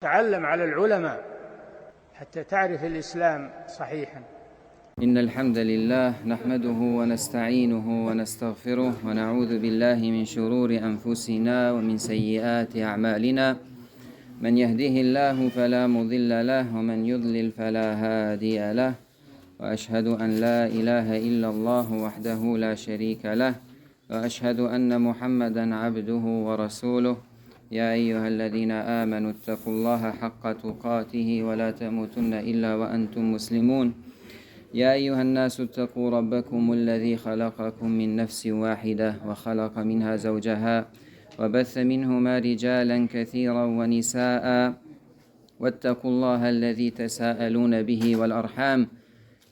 تعلم على العلماء حتى تعرف الإسلام صحيحا. إن الحمد لله نحمده ونستعينه ونستغفره ونعوذ بالله من شرور أنفسنا ومن سيئات أعمالنا. من يهده الله فلا مضل له ومن يضلل فلا هادي له، وأشهد أن لا إله إلا الله وحده لا شريك له، وأشهد أن محمدا عبده ورسوله. يا أيها الذين آمنوا اتقوا الله حق تقاته ولا تموتن إلا وأنتم مسلمون. يا أيها الناس اتقوا ربكم الذي خلقكم من نفس واحدة وخلق منها زوجها وبث منهما رجالا كثيرا ونساء، واتقوا الله الذي تساءلون به والأرحام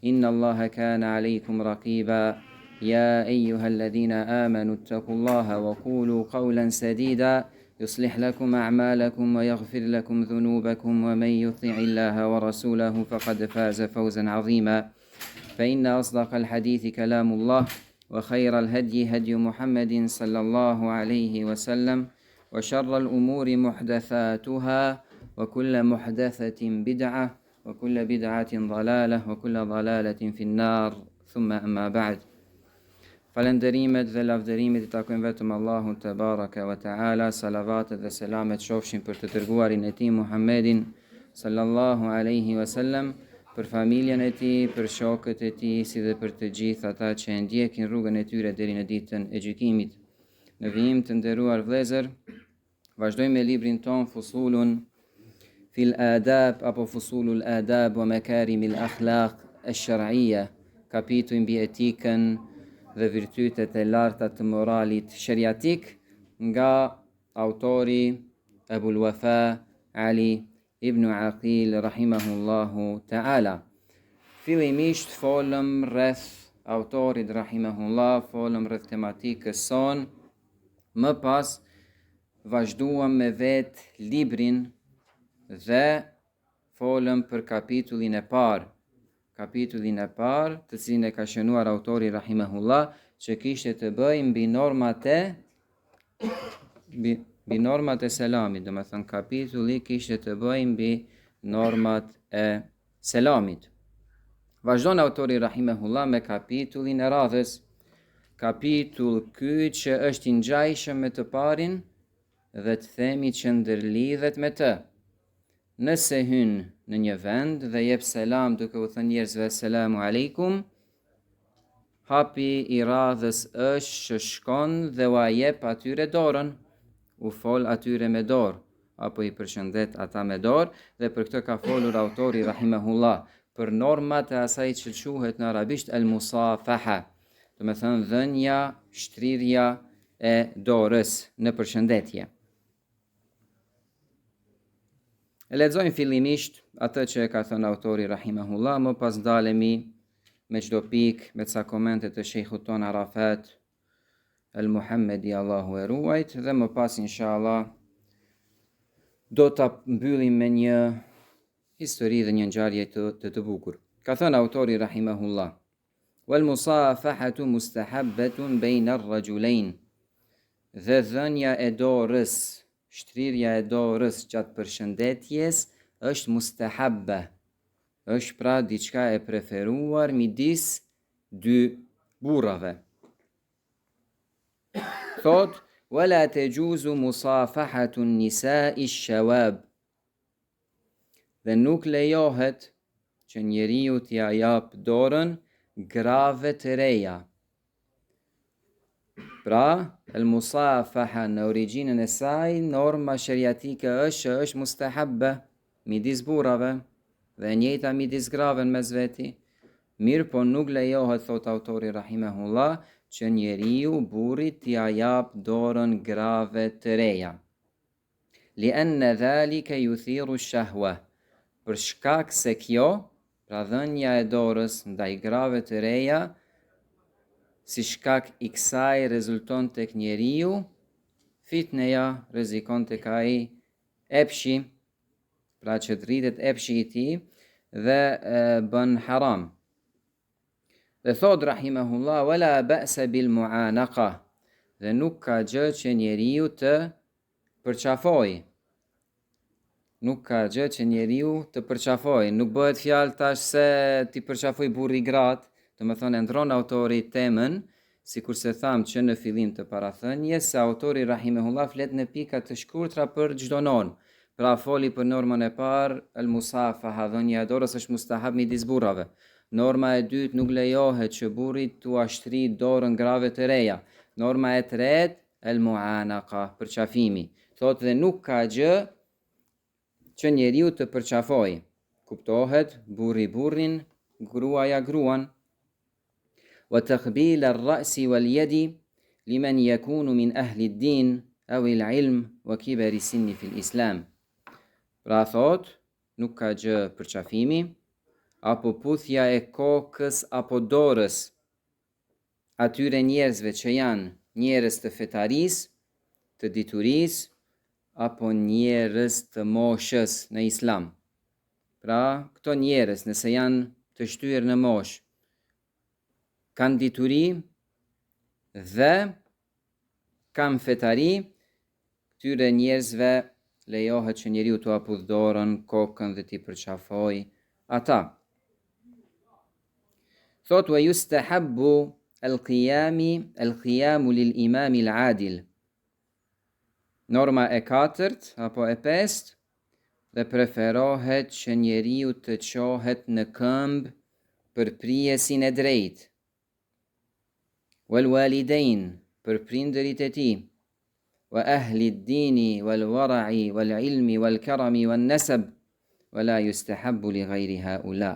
إن الله كان عليكم رقيبا. يا أيها الذين آمنوا اتقوا الله وقولوا قولا سديدا يصلح لكم أعمالكم ويغفر لكم ذنوبكم، ومن يطع الله ورسوله فقد فاز فوزا عظيما. فإن أصدق الحديث كلام الله، وخير الهدي هدي محمد صلى الله عليه وسلم، وشر الأمور محدثاتها، وكل محدثة بدعة، وكل بدعة ضلالة، وكل ضلالة في النار. ثم أما بعد. Falenderimet dhe lavdërimet I takojnë vetëm Allahut te baraka wa taala. Salavatet dhe selamet qofshin për të dërguarin e tij Muhammedin sallallahu alaihi wasallam, për familjen e tij, për shokët e tij, si dhe për të gjithë ata që ndjekin rrugën e tyre deri në ditën e gjykimit. Në vijim të nderuar vëllezër, vazhdojmë me librin ton Fusulun fil adab apo Fusulul adab wa makarimil akhlaq ash-shar'iyya, kapitulli mbi etikën dhe virtytet e larta të moralit shariatik, nga autori Ebul Wafa Ali ibn Aqil rahimahullahu ta'ala. Fillimisht folëm rreth autorit rahimahullah, folëm rreth tematikës son, më pas vazhduam me vetë librin dhe folëm për kapitullin e parë. Kapitullin e parë, të cilin e ka shënuar autori rahimahullah, që kishte të bëjë mbi normat e selamit. Do të thënë kapitulli kishte të bëjë mbi normat e selamit. Vazhdon autori rahimahullah me kapitullin e radhës. Kapitull ky që është I ngjajshëm me të parin dhe të themi që ndërlidhet me të. Nëse hyn në një vend dhe jep selam duke u thënë njerëzve selamu aleikum, hapi I radhës është që shkon dhe u jep atyre dorën, u fol atyre me dorë, apo I përshëndet ata me dorë, dhe për këtë ka folur autori rahimahullah për normat e asaj që quhet në arabisht al-musafaha, do të thënë dhënia, shtrirja e dorës në përshëndetje. E lexojmë fillimisht atë që e ka thënë autori rahimahullah, më pas dalemi me çdo pikë me ca komente të shejkhut ton Arafat El Muhammedi, Allahu e ruajt, dhe më pas inshallah do ta mbyllim me një histori dhe një ngjarje të bukur. Ka thënë autori rahimahullah: "Wal musafahatu mustahabbatun bayna ar-rajulayn." Dhe dhënia e dorës, shtrirja e dorës gjatë përshëndetjes është mustahabba, është pra diçka e preferuar midis dy burrave. Thot: "Wala tajuzu musafahatu an-nisa'i ash-shawab." Dhe nuk lejohet që njeriu t'ia jap dorën grave të reja. Pra, el-musafaha në origjinën e saj, norma shariatike është mustahabba midis burrave dhe e njëjta midis grave në mes veti. Mirë po nuk lejohet, thot autori rahimahullah, që njeriu burrit t'ia jap dorën grave të reja. Li'anna dhalika yuthiru ash-shahwa. Për shkak se kjo, pra dhënia e dorës ndaj grave të reja, si shkak I kësaj rezulton tek njeriu fitneja, rrezikon tek ai epshi, pra që të rritet epshi I tij dhe bën haram. Dhe thot rahimahullah: "Wala ba'sa bil mu'anaqa." Dhe nuk ka gjë që njeriu të përqafoj. nuk ka gjë që njeriu të përqafoj. Nuk bëhet fjalë tash se ti përqafoj burri gratë, do të thonë ndron autori temën, sikur se thamë që në fillim të parathënies se autori rahimehullah flet në pika të shkurtra për çdo normë. Pra foli për normën e parë, al-musafaha, dhënia e dorës është mustahab midis burrave. Norma e dytë, nuk lejohet që burri t'u ashtri dorën grave të reja. Norma e tretë, al-mu'anaqa, përqafimi. Thotë dhe nuk ka gjë që njeriu të përqafoj. Kuptohet, burri burrin, gruaja gruan. Wa taqbil ar-ra'si wal yadi liman yakunu min ahli ad-din aw al-ilm wa kibari sinni fi al-islam. Pra thot, nuk ka gjë përqafimi, apo puthja e kokës apo dorës atyre njerëzve që janë njerëz të fetarisë, të diturisë, apo njerëz të moshës në islam. Pra, këto njerëz, nëse janë të shtyr në moshë, kanë dituri dhe kanë fetari, këtyre njerëzve lejohet që njeriu t'u aputh dorën, kokën dhe t'i përqafoj ata. Thot wa yustahabbu al-qiyamu lil-imami al-adil. Norma e katërt apo e pestë, dhe preferohet që njeriu të qohet në këmbë për prijesin e drejtë. Wal walidain, për prindërit e tij. Wa ahli ad-dini wal wara'i wal ilmi wal karami wal nasab wala yustahabbu li ghayri haula.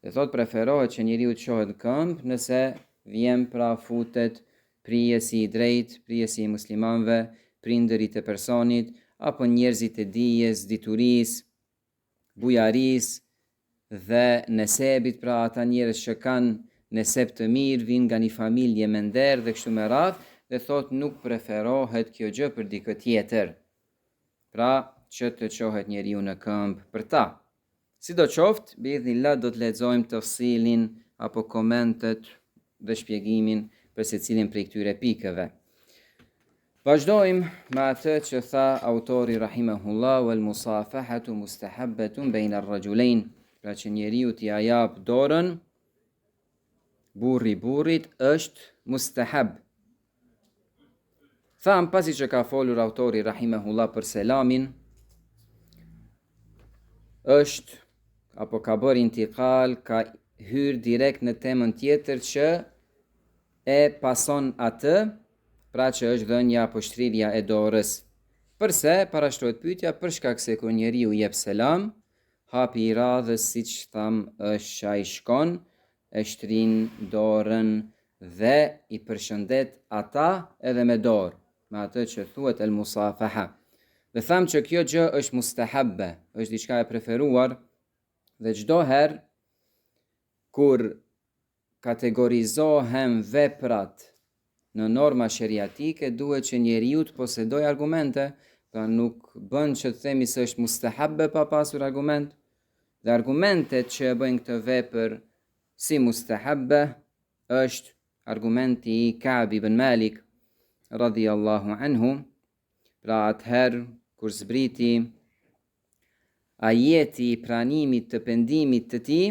Dhe thot preferohet që njeriu të qohet në këmbë nëse vjen pra futet prijesi i drejtë, prijesi i muslimanëve, prindërit e personit, apo njerëzit e dijes, diturisë, bujarisë dhe nesebit, pra ata njerëz që kanë neseb të mirë, vinë nga një familje me nder dhe kështu me radhë, dhe thot nuk preferohet kjo gjë për dikë tjetër. Pra që të qohet njeriu në këmbë për ta. Sidoqoftë, biidhnillah do të lexojmë tafsilin apo komentet dhe shpjegimin për secilin prej këtyre pikëve. Vazhdojmë me atë që tha autori rahimahullah wal musafahatu mustahabbatun bayna ar-rajulayn, pra që njeriu t'i jap dorën burri burrit është mustahab. Tham pasi që ka folur autori rahimahullah për selamin, është apo ka bërë intikal, ka hyrë direkt në temën tjetër që e pason atë, pra që është dhënia apo shtrirja e dorës. Përse parashtrohet pyetja për shkak se kur njeriu jep selam, hapi i radhës siç tham është që ai shkon, e shtrin dorën dhe i përshëndet ata edhe me dorë, me atë që thuhet el musafaha. Dhe tham që kjo gjë është mustahabbe, është diçka e preferuar, dhe çdo herë kur kategorizohen veprat në norma sheriatike, duhet që njeriu të posedojë argumente, pra nuk bën që të themi se është mustahabbe pa pasur argument, dhe argumentet që e bëjnë këtë vepër si mustahabbe është argumenti i Ka'b ibn Malik radhiyallahu anhu, pra atëherë kur zbriti ajeti i pranimit të pendimit të tij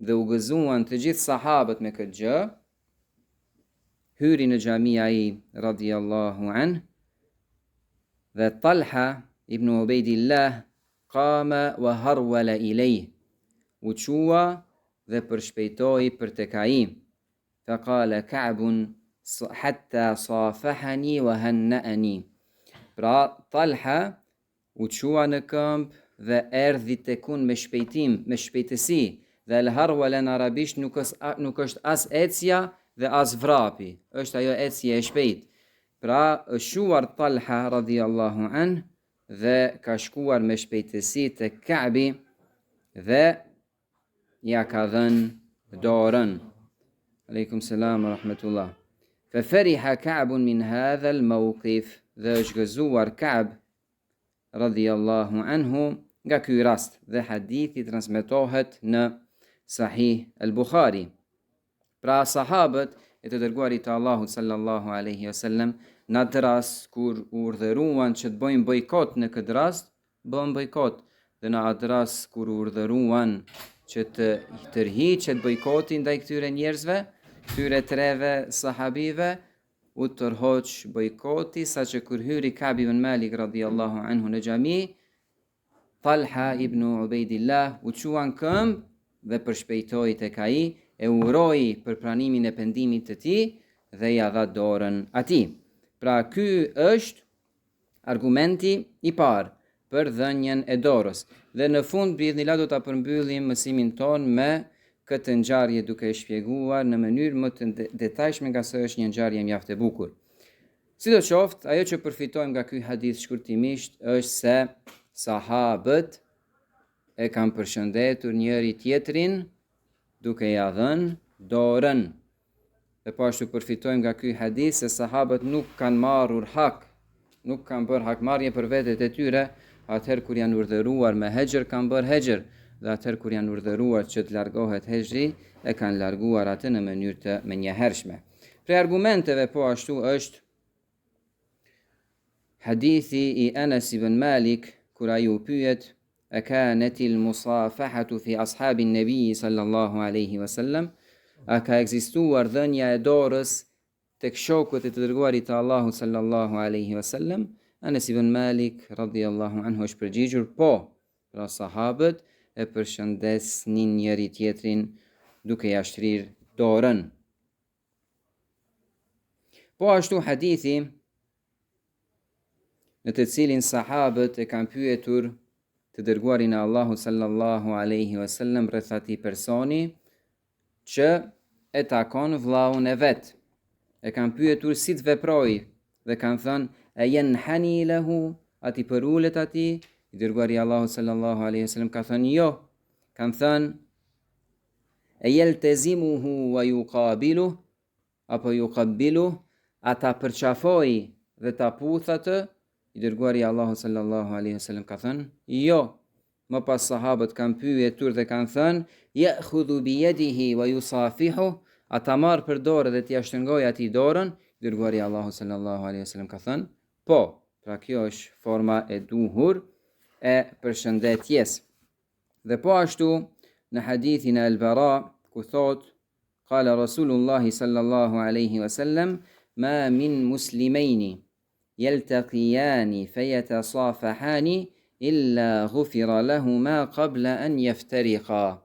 dhe u gëzuan të gjithë sahabët me këtë gjë, hyri në xhamia ai radhiyallahu anhu dhe Talha ibn Ubaidillah qama wa harwala ilayhi, u qua dhe përshpejtoi për tek ai. Fa qala Ka'bun hatta safahani wa hanna'ani. Pra Talha u qua në këmbë dhe erdhi tekun me shpejtim, me shpejtësi, dhe el-harwala në arabisht nuk është as ecja dhe as vrapi, është ajo ecje e shpejt. Pra është shuar Talha radhiyallahu anhu dhe ka shkuar me shpejtësi te Ka'bi dhe ja ka dhënë dorën. Aleikum selam wa rahmatullah. Fa fariha Ka'bun min hadha al-mawqif, dhe është gëzuar Ka'b radhiyallahu anhu nga ky rast, dhe hadithi transmetohet në Sahih al-Bukhari. Pra sahabët e të dërguarit të Allahut sallallahu alaihi wasallam në atë rast kur urdhëruan që të bëjnë bojkot në këtë rast, bën bojkot dhe në atë rast kur urdhëruan që të tërhiqet bojkoti ndaj këtyre njerëzve, këtyre treve sahabive, u tërhoq bojkoti, sa që kur hyri Ka'b ibn Malik radhiyallahu anhu në xhami, Talha ibn Ubaidillah u quan këmbë dhe përshpejtoi tek ai, e uroi për pranimin e pendimit të tij dhe ja dha dorën atij. Pra ky është argumenti i parë për dhënien e dorës. Dhe në fund biidhnillah do ta përmbyllim mësimin ton me këtë ngjarje duke e shpjeguar në mënyrë më të detajshme, nga se është një ngjarje mjaft e bukur. Sidoqoftë, ajo që përfitojmë nga ky hadith shkurtimisht është se sahabët e kanë përshëndetur njëri tjetrin duke ja dhënë dorën. Dhe po ashtu përfitojmë nga ky hadith se sahabët nuk kanë marrur hak, nuk kanë bërë hakmarrje për vetët e tyre, atëherë kur janë urdhëruar me hexher kanë bërë hexher, dhe atëherë kur janë urdhëruar që të largohet hexhri, e kanë larguar atë në mënyrë të menjëhershme. Prej argumenteve po ashtu është hadithi i Anas ibn Malik, kur ai u pyet: "A kanatil musafahatu fi ashabin nabi sallallahu alaihi wasallam?" A ka ekzistuar dhënia e dorës tek shokët e të dërguarit të Allahut sallallahu alaihi wasallam? Anas ibn Malik radhiyallahu anhu është përgjigjur po. Pra sahabët e përshëndesnin njëri tjetrin duke ja shtrirë dorën. Po ashtu hadithi në të cilin sahabët e kanë pyetur të dërguarin e Allahut sallallahu alaihi wasallam rreth atij personi që e takon vllaun e vet. E kanë pyetur si të veproj dhe kanë thënë: "E yanhani lahu", ati përulet ati? I dërguari i Allahut sallallahu alaihi wasallam ka thënë jo. Kanë thënë: "E yaltazimuhu wa yuqabilu", apo yuqabbilu, ata përqafoj dhe ta puth atë? I dërguari i Allahut sallallahu alaihi wasallam ka thënë jo. Më pas sahabët kanë pyetur dhe kanë thënë: "Ya'khudhu bi yadihi wa yusafihu", ata marr për dorë dhe t'ia shtrëngoj atij dorën? I dërguari i Allahut sallallahu alaihi wasallam ka thënë po. Pra kjo është forma e duhur e përshëndetjes. Dhe po ashtu në hadithin e Al-Bara, ku thot: "Qala Rasulullah sallallahu alaihi wasallam, ma min muslimaini yaltaqiyani fayatasafahani illa ghufira lahuma qabla an yaftariqa."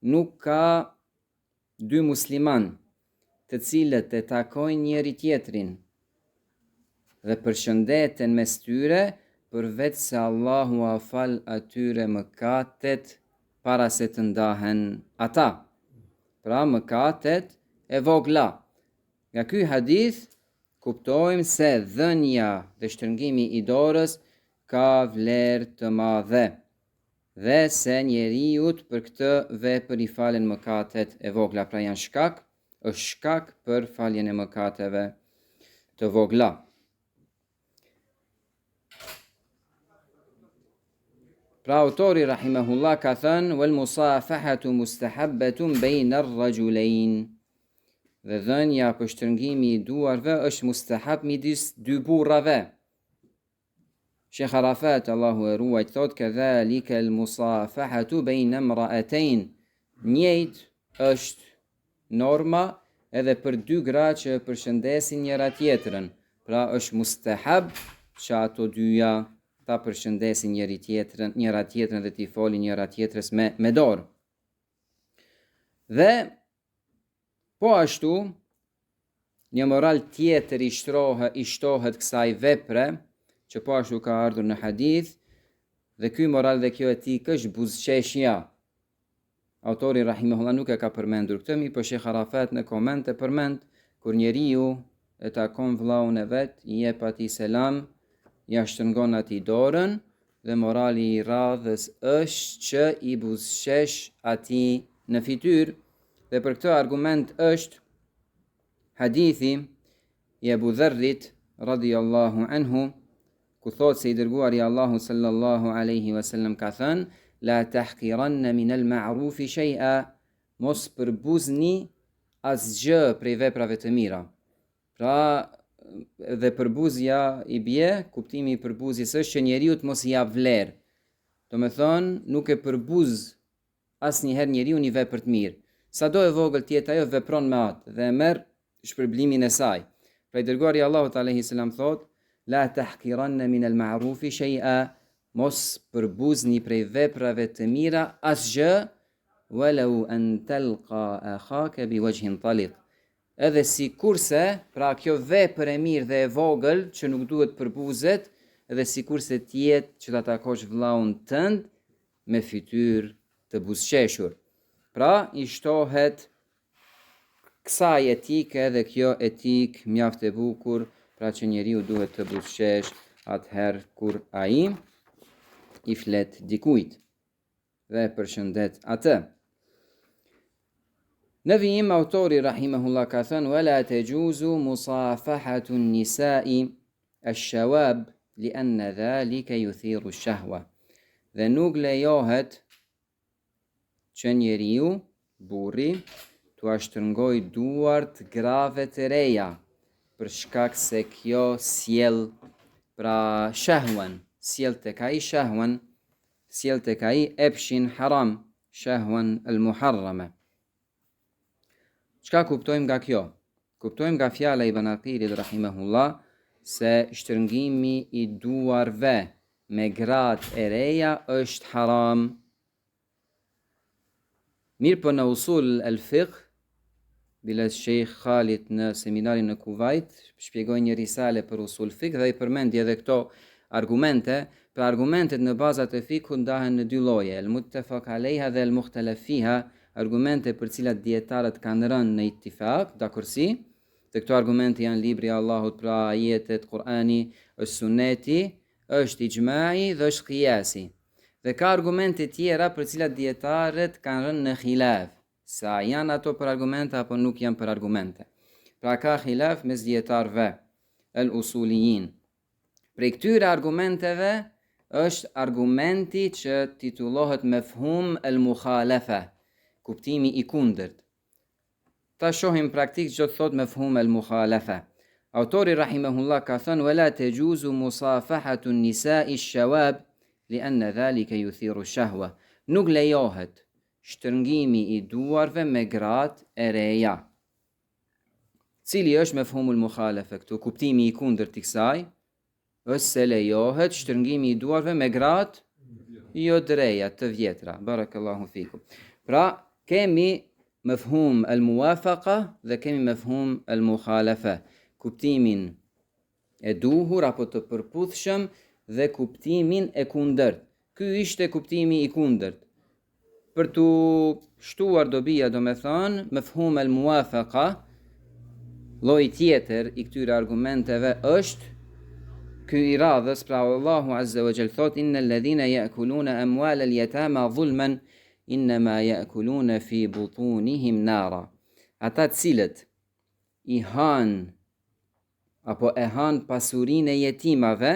Nuk ka dy musliman të cilët e takojnë njëri tjetrin dhe përshëndeten mes tyre, përveç se Allahu a fal atyre mëkatet para se të ndahen ata. Pra mëkatet e vogla. Nga ky hadith kuptojmë se dhënia dhe shtrëngimi i dorës ka vlerë të madhe, dhe se njeriut për këtë vepër i falen mëkatet e vogla. Pra është shkak për faljen e mëkateve të vogla. Pra autori rahimahullah ka thënë: "Wal musafahatu mustahabbatun bayna ar-rajulayn." Dhe dhënia për shtrëngimi i duarve është mustahab midis dy burrave. Sheikh Arafat, Allahu e ruaj, thot: "Kadhalika al-musafahatu bayna imra'atayn." Njëjt është norma edhe për dy gra që përshëndesin njëra tjetrën. Pra është mustahab që ato dyja ta përshëndesin njëra tjetrën dhe t'i folin njëra tjetrës me dorë. Dhe po ashtu një moral tjetër i shtohet kësaj vepre, që po ashtu ka ardhur në hadith, dhe ky moral dhe kjo etik është buzëqeshja. Autori rahimahullah nuk e ka përmendur këtë, mi për Sheikh Arafat në koment e përmend: "Kur njeriu e takon vllaun e vet, i jep atij selam, ja shtrëngon atij dorën, dhe morali i radhës është që i buzëqesh atij në fytyrë." Dhe për këtë argument është hadithi i Abu Dharrit radhiyallahu anhu, ku thot se i dërguari i Allahut sallallahu alaihi wasallam ka thënë: "La tahqiranna min al-ma'rufi shay'a", mos përbuzni asgjë prej veprave të mira. Pra dhe përbuzja i bie, kuptimi i përbuzjes është që njeriu të mos i jap vlerë. Do me thonë, nuk e përbuz asnjëherë njeriu një vepër të mirë. Sado e vogël tjetë ajo, vepron me atë dhe e merr shpërblimin e saj. Pra i dërguari Allahut alayhi salam thot: La tahqiranna min al-ma'rufi shay'a, mos përbuzni prej veprave të mira asgjë, walau an talqa akhaka biwajhin taliq. Edhe sikurse, pra kjo vepër e mirë dhe e vogël që nuk duhet përbuzet, edhe sikurse tjetë që ta takosh vllaun tënd me fytyrë të buzëqeshur. Pra i shtohet kësaj etike dhe kjo etik mjaft e bukur, pra që njeriu duhet të buzëqesh atëherë kur ai i flet dikujt dhe përshëndet atë. Në vijim autori rahimahullah ka thënë: "Wala tajuzu musafahatu an-nisa'i ash-shawab li'anna dhalika yuthiru ash-shahwa." Dhe nuk lejohet që njeriu, burri, t'u ashtërngoj duart grave të reja, për shkak se kjo sjell pra shahwan, sjell tek ai shahwan, sjell tek ai epshin haram, shahwan al-muharrama. Çka kuptojmë nga kjo? Kuptojmë nga fjala i Ibn Aqilit rahimahullah se shtërngimi i duarve me gratë e reja është haram. Mirë për në usul al-fiqh, biles Sheikh Khalid në seminarin në Kuvajt, shpjegoj një risale për usul fiqh dhe i përmendi edhe këto argumente. Pra argumentet në bazat e fiqhut ndahen në dy lloje, al-muttafaq alayha dhe al-mukhtalaf fiha, argumente për cilat dietarët kanë rënë në ittifaq, dakordsi. Dhe këto argumente janë libri i Allahut, pra ajetet, Kur'ani, është suneti, është ijma'i dhe është qiyasi. Dhe ka argumente tjera për cilat dietarët kanë rënë në khilaf, sa janë ato për argumente apo nuk janë për argumente. Pra ka khilaf mes dietarëve, el-usuliyin. Prej këtyre argumenteve është argumenti që titullohet mefhum el-mukhalafa, kuptimi i kundërt. Ta shohim praktik që thot mefhum el-mukhalafa. Autori rahimahullah ka thënë: "Wala tajuzu musafahatu an-nisa'i ash-shawab li'anna dhalika yuthiru ash-shahwa." Nuk lejohet shtërngimi i duarve me gratë e reja. Cili është mefhumul mukhalafa këtu, kuptimi i kundërt i kësaj? Është se lejohet shtërngimi i duarve me gratë jo të reja, të vjetra. Barakallahu fikum. Pra kemi mefhum al-muwafaqa dhe kemi mefhum al-mukhalafa, kuptimin e duhur apo të përputhshëm dhe kuptimin e kundërt. Ky ishte kuptimi i kundërt. Për të shtuar dobia, do me thonë, mefhum al-muwafaqa, lloji tjetër i këtyre argumenteve është ky i radhës, pra Allahu azza wa jall thot: "Innal ladhina ya'kuluna amwala al-yatama zulman innama ya'kuluna fi butunihim nara." Ata cilët i han apo e han pasurinë e jetimave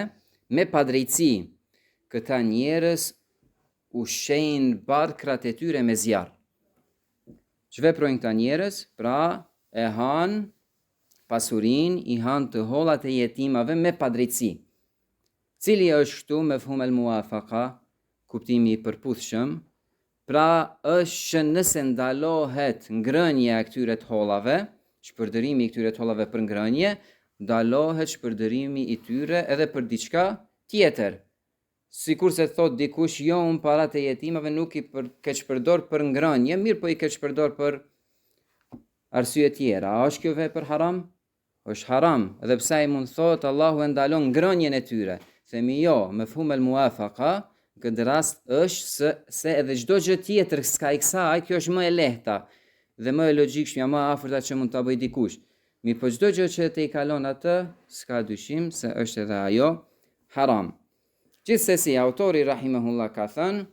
me padrejtësi, këta njerëz ushqejnë barkrat e tyre me zjarr. Ç'veprojnë këta njerëz? Pra e han pasurinë, i han të hollat e jetimave me padrejtësi. Cili është këtu mefhum el-muwafaqa, kuptimi i përputhshëm? Pra është që nëse ndalohet ngrënia e këtyre të hollave, shpërdërimi i këtyre të hollave për ngrënie, ndalohet shpërdërimi i tyre edhe për diçka tjetër. Sikur se thot dikush, jo, unë parat e jetimave nuk i keq përdor për ngrënie, mirë po i keq përdor për arsye tjera. A është kjo vepër haram? Është haram. Edhe pse ai mund thot Allahu e ndalon ngrënien e tyre. Themi jo, mefhum el-muwafaqa këtë rast është se edhe çdo gjë tjetër s'ka i kësaj, kjo është më e lehta dhe më e logjikshme, më afërta që mund ta bëj dikush. Mirë po çdo gjë që te i kalon atë, s'ka dyshim se është edhe ajo haram. Gjithsesi, autori rahimahullah ka thënë: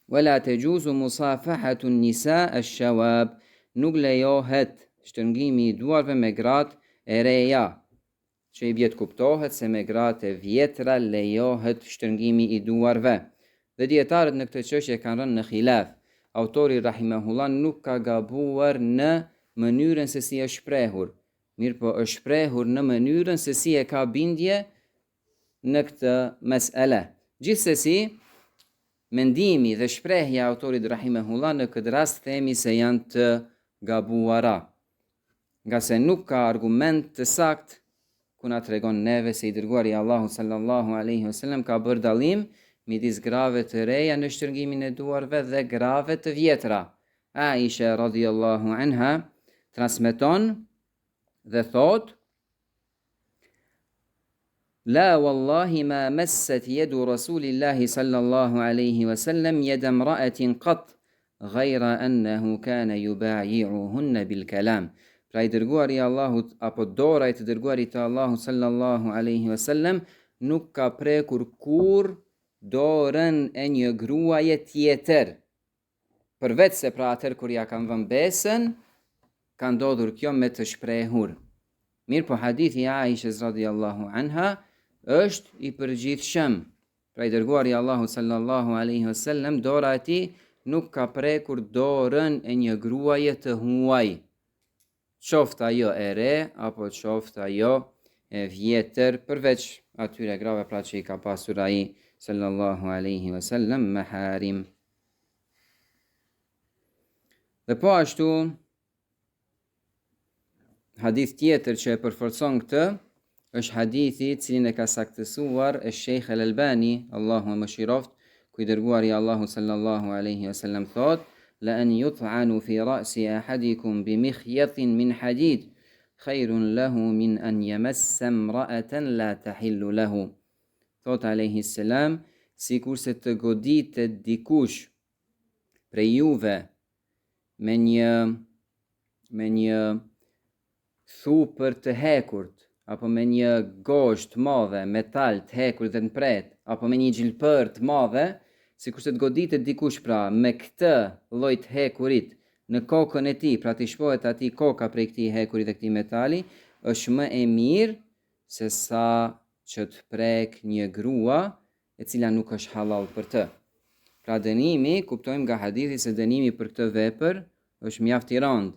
"Wala tajuzu musafahatu an-nisa ash-shawab." Nuk lejohet shtërngimi i duarve me gratë e reja, që i bjet kuptohet se me gratë e vjetra lejohet shtërngimi i duarve. Dhe dietarët në këtë çështje kanë rënë në khilaf. Autori rahimahullah nuk ka gabuar në mënyrën se si është shprehur, mirë po është shprehur në mënyrën se si e ka bindje në këtë mesele. Gjithsesi, mendimi dhe shprehja e autorit rahimahullah në këtë rast themi se janë të gabuara, nga se nuk ka argument të saktë ku na tregon neve se i dërguari Allahu sallallahu alaihi wasallam ka bërë dallim midis grave të reja në shtrëngimin e duarve dhe grave të vjetra. Aisha radhiyallahu anha transmeton dhe thot: La wallahi ma massat yadu rasulillahi sallallahu alaihi wasallam yad imra'atin qat ghayra annahu kana yubayi'uhunna bil kalam. Pra i dërguari i Allahut apo dora e të dërguarit të Allahut sallallahu alaihi wasallam nuk ka prekur kur dorën e një gruaje tjetër, përveç se pra atër kur ja kanë vënë besën, ka ndodhur kjo me të shprehur. Mirë po hadithi Aishës radhiyallahu anha është i përgjithshëm. Pra i dërguari i Allahut sallallahu alaihi wasallam dora e tij nuk ka prekur dorën e një gruaje të huaj, qoftë ajo e re apo qoftë ajo e vjetër, përveç atyre grave pra që i ka pasur ai sallallahu alaihi wasallam maharim. Dhe po ashtu hadith tjetër që e përforcon këtë është hadithi cilin e ka saktësuar e Sheikh al-Albani, Allahu e mëshiroft, ku i dërguari Allahu sallallahu alaihi wasallam thot: La an yut'anu fi ra'si ahadikum bi mikhyatin min hadid khairun lahu min an yamassa imra'atan la tahillu lahu. Thot alayhi salam, sikurse të goditet dikush prej juve me një thupër të hekurt, apo me një gosht të madhe, metal të hekur dhe në pret, apo me një gjilpër të madhe, sikurse të goditet dikush pra me këtë lloj të hekurit në kokën e tij, pra të shpohet atij koka prej këtij hekurit dhe këtij metali, është më e mirë se sa që të prek një grua e cila nuk është halal për të. Pra dënimi, kuptojmë nga hadithi se dënimi për këtë vepër është mjaft i rëndë,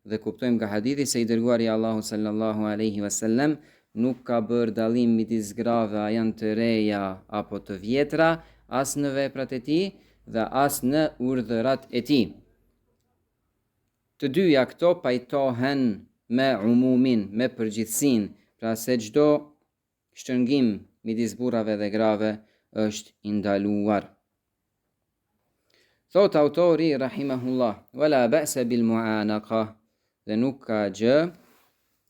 dhe kuptojmë nga hadithi se i dërguari Allahu sallallahu alaihi wasallam nuk ka bërë dallim midis grave a janë të reja apo të vjetra, as në veprat e tij dhe as në urdhërat e tij. Të dyja këto pajtohen me umumin, me përgjithsinë, pra se çdo shtrëngim midis burrave dhe grave është i ndaluar. Thot autori rahimahullah: Wala ba'sa bil mu'anaqa, dhe nuk ka gjë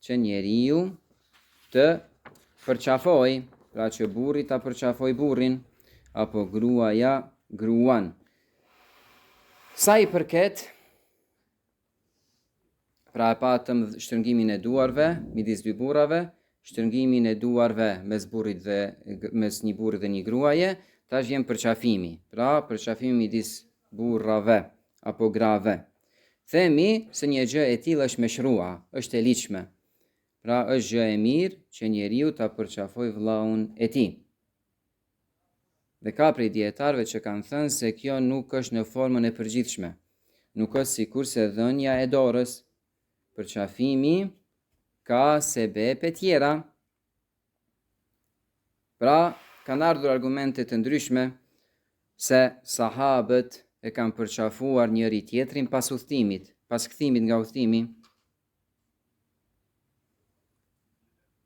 që njeriu të përqafoj, pra që burri ta përqafoj burrin apo gruaja gruan. Sa i përket, pra e patëm shtrëngimin e duarve midis dy burrave, shtrëngimin e duarve mes një burri dhe një gruaje, tash vjen përqafimi, pra përqafimi midis burrave apo grave. Themi se një gjë e tillë është meshrua, është e ligjshme. Pra është gjë e mirë që njeriu ta përqafoj vllaun e tij. Dhe ka prej dietarëve që kanë thënë se kjo nuk është në formën e përgjithshme. Nuk është sikurse dhënia e dorës. Përqafimi ka sebepe tjera. Pra kanë ardhur argumente të ndryshme se sahabët e kanë përqafuar njëri tjetrin pas udhëtimit, pas kthimit nga udhëtimi.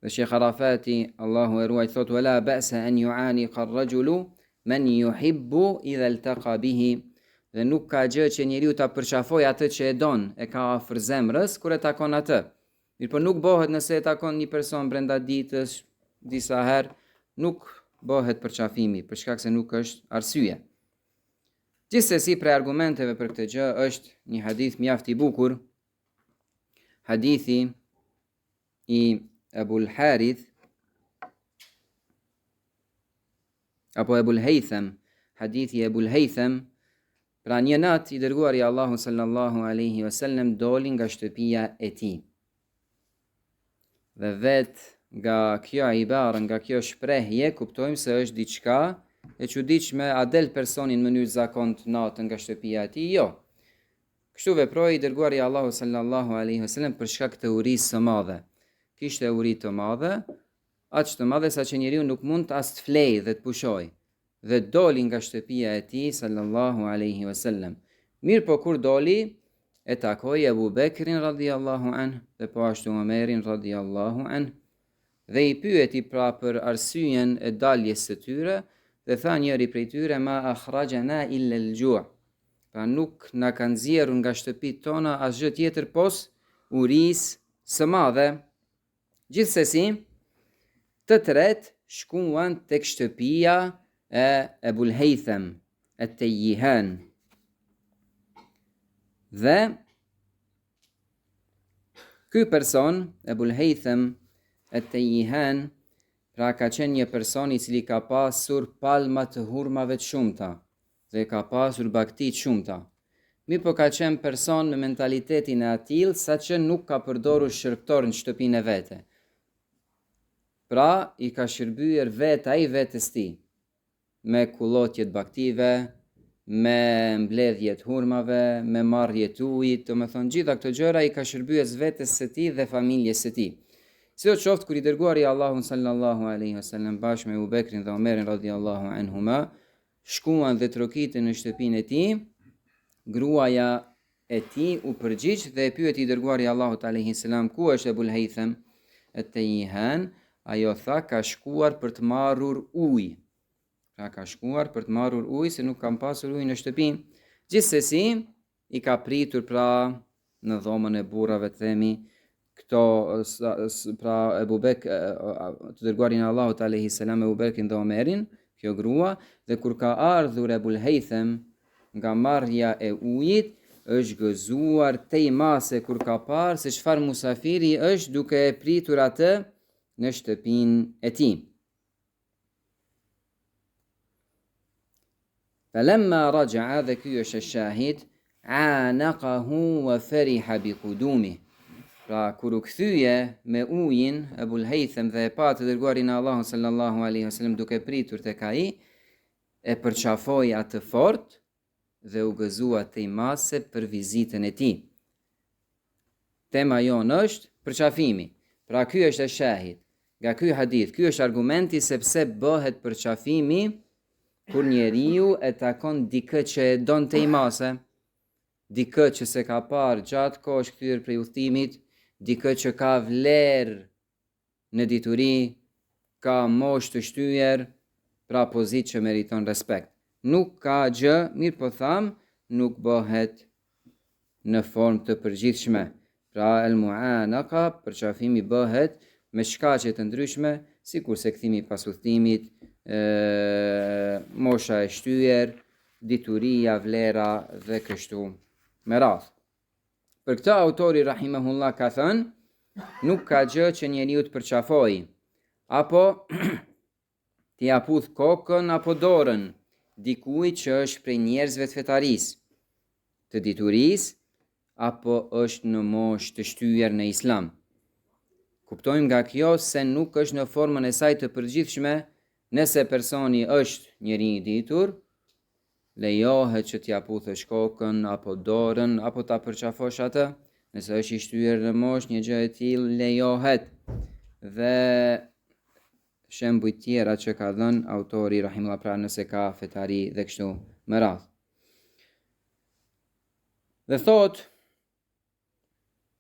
Dhe Sheikh Arafati, Allahu e ruaj, thot: Wala ba'sa an yu'aniqa ar-rajulu man yuhibbu idha iltaqa bihi. Dhe nuk ka gjë që njeriu ta përqafoj atë që e don, e ka afër zemrës kur e takon atë. Mirë, nuk bëhet nëse e takon një person brenda ditës disa herë, nuk bëhet përqafimi, për shkak se nuk është arsye. Gjithsesi, prej argumenteve për këtë gjë është një hadith mjaft i bukur, hadithi i Ebul Harith apo Ebul Haytham, hadithi i Ebul Haytham. Pra një natë i dërguari Allahu sallallahu alaihi wasallam doli nga shtëpia e tij. Dhe vetë nga kjo ibarë, nga kjo shprehje, kuptojmë se është diçka e çuditshme, a del personi në mënyrë zakont natën nga shtëpia e tij? Jo. Kështu veproi i dërguari Allahu sallallahu alaihi wasallam për shkak të urisë së madhe. Kishte uri të madhe, aq të madhe sa që njeriu nuk mund as të flejë dhe të pushojë. dhe doli nga shtëpia e tij sallallahu alaihi wasallam. Mirë po kur doli, e takoi Abu Bekrin radhiyallahu anhu dhe po ashtu Omerin radhiyallahu anhu dhe i pyeti pra për arsyeën e daljes së tyre dhe tha njëri prej tyre ma akhrajana illa al-ju'. Pra nuk na kanë nxjerrur nga shtëpitë tona asgjë tjetër pos urisë së madhe. Gjithsesi, të tret shkuan tek shtëpia e Ebul Haytham at-Tayyihan. Dhe ky person, Ebul Haytham at-Tayyihan, pra ka qenë një person i cili ka pasur palma të hurmave të shumta dhe ka pasur bagti të shumta. Mirë po ka qenë person me mentalitetin e atill sa që nuk ka përdorur shërbëtor në shtëpinë e vete. Pra i ka shërbyer vetë ai vetes tij me kullotje të bagtive, me mbledhje të hurmave, me marrje të ujit, domethënë gjitha këto gjëra i ka shërbyer vetes së tij dhe familjes së tij. Sidoqoftë kur i dërguari Allahun sallallahu alaihi wasallam bashkë me Abu Bekrin dhe Omerin radhiyallahu anhuma shkuan dhe trokitën në shtëpinë e tij, gruaja e tij u përgjigj dhe e pyeti i dërguari Allahut alaihi salam ku është Ebul Haytham at-Tayyihan. Ajo tha ka shkuar për të marrur ujë. Pra ka shkuar për të marrur ujë se nuk kam pasur ujë në shtëpi. Gjithsesi i ka pritur pra në dhomën e burrave të themi këto pra Abu Bekr të dërguarin e Allahut alayhi salam Abu Bekrin dhe Omerin, kjo grua, dhe kur ka ardhur Ebul Haytham nga marrja e ujit, është gëzuar tej mase kur ka parë se çfarë musafiri është duke e pritur atë në shtëpinë e tij. Falamma raja'a, dhe ky është shahid, anaqahu wa fariha biqudumih. Pra kur u kthye me ujin Ebul Haytham dhe e pa të dërguarin e Allahut sallallahu alaihi wasallam duke pritur tek ai, e përqafoi atë fort dhe u gëzua tej mase për vizitën e tij. Tema jonë është përqafimi. Pra ky është shahid. Nga ky hadith, ky është argumenti sepse bëhet përqafimi kur njeriu e takon dikë që e don tej mase, dikë që se ka parë gjatë kohësh kthyer prej udhëtimit, dikë që ka vlerë në dituri, ka moshë të shtyer, pra pozitë që meriton respekt. Nuk ka gjë, mirë po tham, nuk bëhet në formë të përgjithshme. Pra el mu'anaqa, përqafimi bëhet me shkaqe të ndryshme, sikurse kthimi pas udhëtimit, mosha e shtyer, dituria, vlera dhe kështu me radhë. Për këtë autori rahimahullah ka thënë, nuk ka gjë që njeriu të përqafoj, apo t'i apudh kokën apo dorën dikujt që është prej njerëzve të fetarisë, të diturisë, apo është në moshë të shtyer në islam. Kuptojmë nga kjo se nuk është në formën e saj të përgjithshme. Nëse personi është njeri i ditur, lejohet që t'ja puthësh kokën apo dorën apo ta përqafosh atë. Nëse është i shtyer në moshë, një gjë e tillë lejohet. Dhe shembuj tjera që ka dhënë autori rahimullah, pra nëse ka fetari dhe kështu me radhë. Dhe thot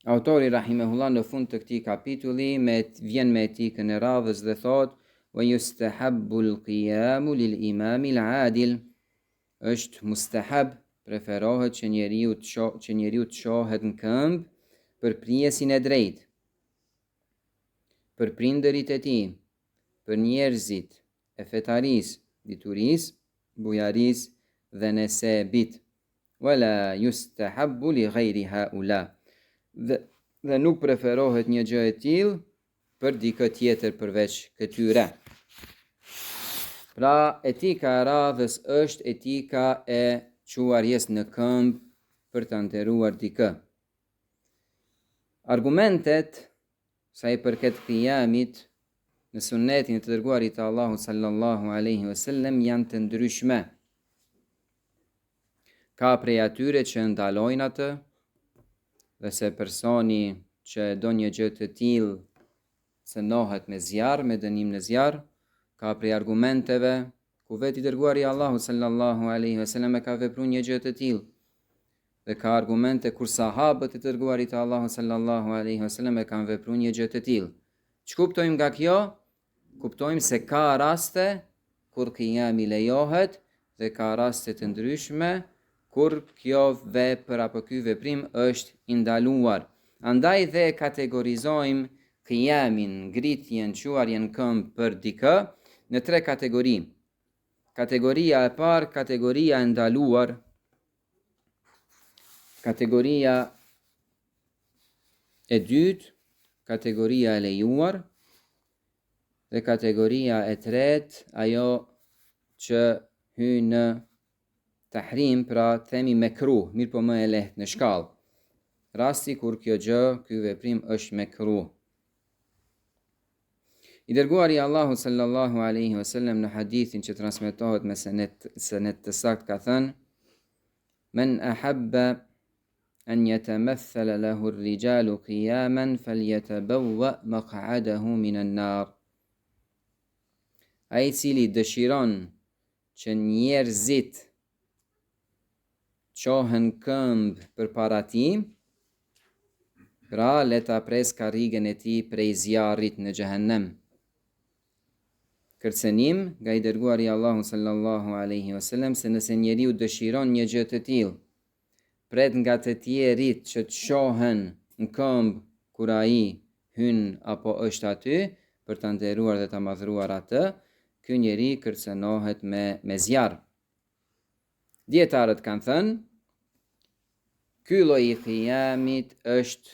autori rahimahullah në fund të këtij kapitulli vjen me etikën e radhës dhe thot وَيُسْتَحَبُّ الْقِيَامُ لِلْإِمَامِ الْعَادِلِ. Është mustahab, preferohet që njeriu të shohet në këmbë për prijesin e drejtë, për prindërit e tij, për njerëzit e fetarisë, diturisë, bujarisë dhe nesebit. وَلَا يُسْتَحَبُّ لِغَيْرِ هَؤُلَاءِ. Dhe nuk preferohet një gjë e tillë për dikë tjetër përveç këtyre. Pra etika e radhës është etika e quarjes në këmbë për të nderuar dikë. Argumentet sa i përket qiyamit në sunetin e të dërguarit të Allahut sallallahu alaihi wasallam janë të ndryshme. Ka prej atyre që ndalojnë atë, dhe se personi që do një gjë të tillë cënohet me zjarr, me dënim në zjarr. Ka prej argumenteve ku vetë i dërguari Allahu sallallahu alaihi wasallam e ka vepruar një gjë të tillë. Dhe ka argumente kur sahabët e dërguarit të Allahu sallallahu alaihi wasallam e kanë vepruar një gjë të tillë. Ç'u kuptojmë nga kjo? Kuptojmë se ka raste kur qiyami lejohet dhe ka raste të ndryshme kur kjo vepër apo ky veprim është i ndaluar. Andaj dhe kategorizojmë qiyamin, ngritjen, çuarjen këmbë për dikë në 3 kategori. Kategoria e parë, kategoria e ndaluar, kategoria e dytë, kategoria e lejuar, dhe kategoria e tretë, ajo që hyn në tahrim, pra themi mekruh, mirë po më e lehtë në shkallë. Rasti kur kjo gjë, ky veprim është mekruh. I dërguari Allahu sallallahu alaihi wasallam në hadithin që transmetohet me senet të saktë ka thënë: "Men ahabba an yatamathala lahu ar-rijalu qiyaman falyatabawwa maq'adahu min an-nar." Ai i cili dëshiron që njerëzit qohen këmbë përpara tij, pra le ta pres karrigën e tij prej zjarrit në xhehenem. Kërcënim nga i dërguari Allahu sallallahu alaihi wasallam se nëse njeriu dëshiron një gjë të tillë, pret nga të tjerit që të shohen në këmbë kur ai hyn apo është aty për ta nderuar dhe ta madhruar atë, ky njeri kërcënohet me zjarr. Dietarët kanë thënë, ky lloj i qiyamit është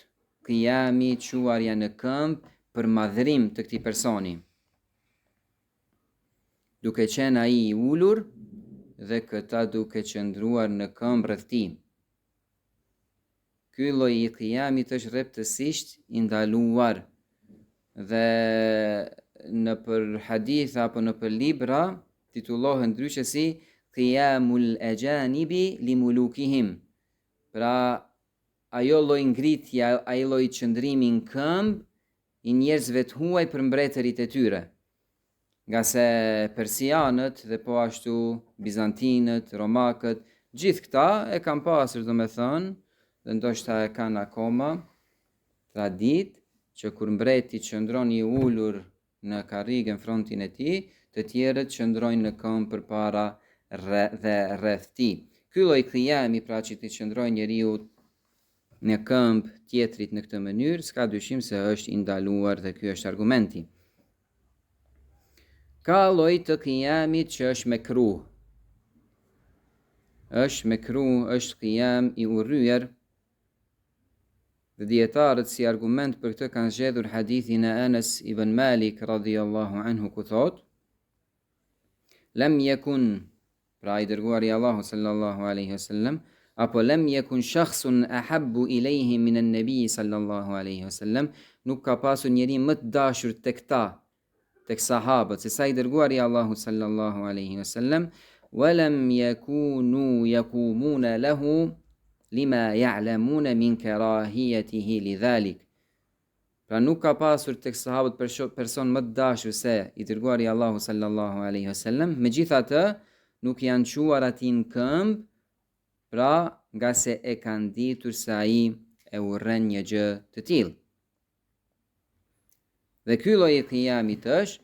qiyami çuarja në këmbë për madhrim të këtij personi, duke qenë ai i ulur dhe këta duke qëndruar në këmbë rreth tij. Ky lloj i qiyamit është rreptësisht i ndaluar dhe në për hadith apo në për libra titullohen ndryshe si qiyamul ajanibi li mulukihim. Pra ajo lloj ngritja, ai lloj qëndrimi në këmbë i njerëzve të huaj për mbretërit e tyre. Nga se persianët dhe po ashtu bizantinët, romakët, gjithë këta e kanë pasur, domethënë, dhe ndoshta e kanë akoma traditë që kur mbreti qëndron i ulur në karrigën frontin e tij, të tjerët qëndrojnë në këmbë përpara dhe rreth tij. Ky lloj qiyami, pra që të qëndrojë njeriu në këmbë tjetrit në këtë mënyrë, s'ka dyshim se është i ndaluar dhe ky është argumenti. Ka lloj të qiyamit që është mekruh. Është mekruh, është qiyam i urryer. Dhe dietarët si argument për këtë kanë zgjedhur hadithin e Anas ibn Malik radhiyallahu anhu ku thot: "Lam yakun", pra i dërguari Allahu sallallahu alaihi wasallam, apo "Lam yakun shakhsun ahabbu ilayhi min an-nabi sallallahu alaihi wasallam", nuk ka pasur njeri më të dashur tek ta, tek sahabët, se sa i dërguari Allahu sallallahu alaihi wasallam, "wa lam yakunu yaqumuna lahu lima ya'lamuna min karahiyatihi lidhalik." Pra nuk ka pasur tek sahabët person më të dashur se i dërguari Allahu sallallahu alaihi wasallam, megjithatë nuk janë quar ati në këmbë, pra nga se e kanë ditur se ai e urren një gjë të tillë. Dhe ky lloj i qiyamit është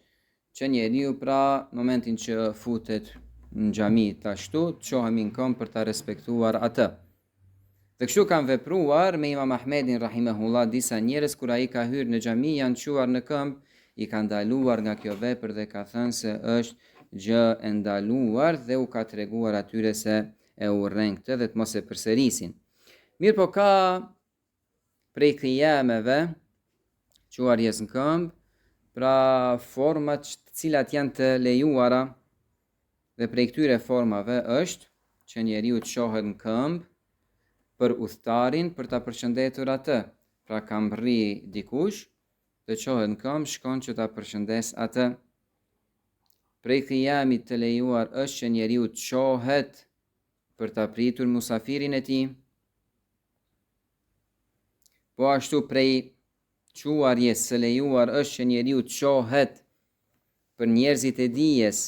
që njeriu pra në momentin që futet në xhami ashtu, të çohemi në këmbë për ta respektuar atë. Dhe kështu kanë vepruar me Imam Ahmedin rahimahullah disa njerëz kur ai ka hyrë në xhami janë quar në këmbë, i ka ndaluar nga kjo vepër dhe ka thënë se është gjë e ndaluar dhe u ka treguar atyre se e urren këtë dhe të mos e përsërisin. Mirë po ka prej qiyameve quarjes në këmbë, pra format të cilat janë të lejuara, dhe prej këtyre formave është që njeriu të çohet në këmbë për udhëtarin për ta përshëndetur atë. Pra ka mbërri dikush, të çohet në këmbë, shkon që ta përshëndes atë. Prej qiyamit të lejuar është që njeriu të çohet për ta pritur musafirin e tij. Po ashtu prej quarjes së lejuar është që njeriu të çohet për njerëzit e dijes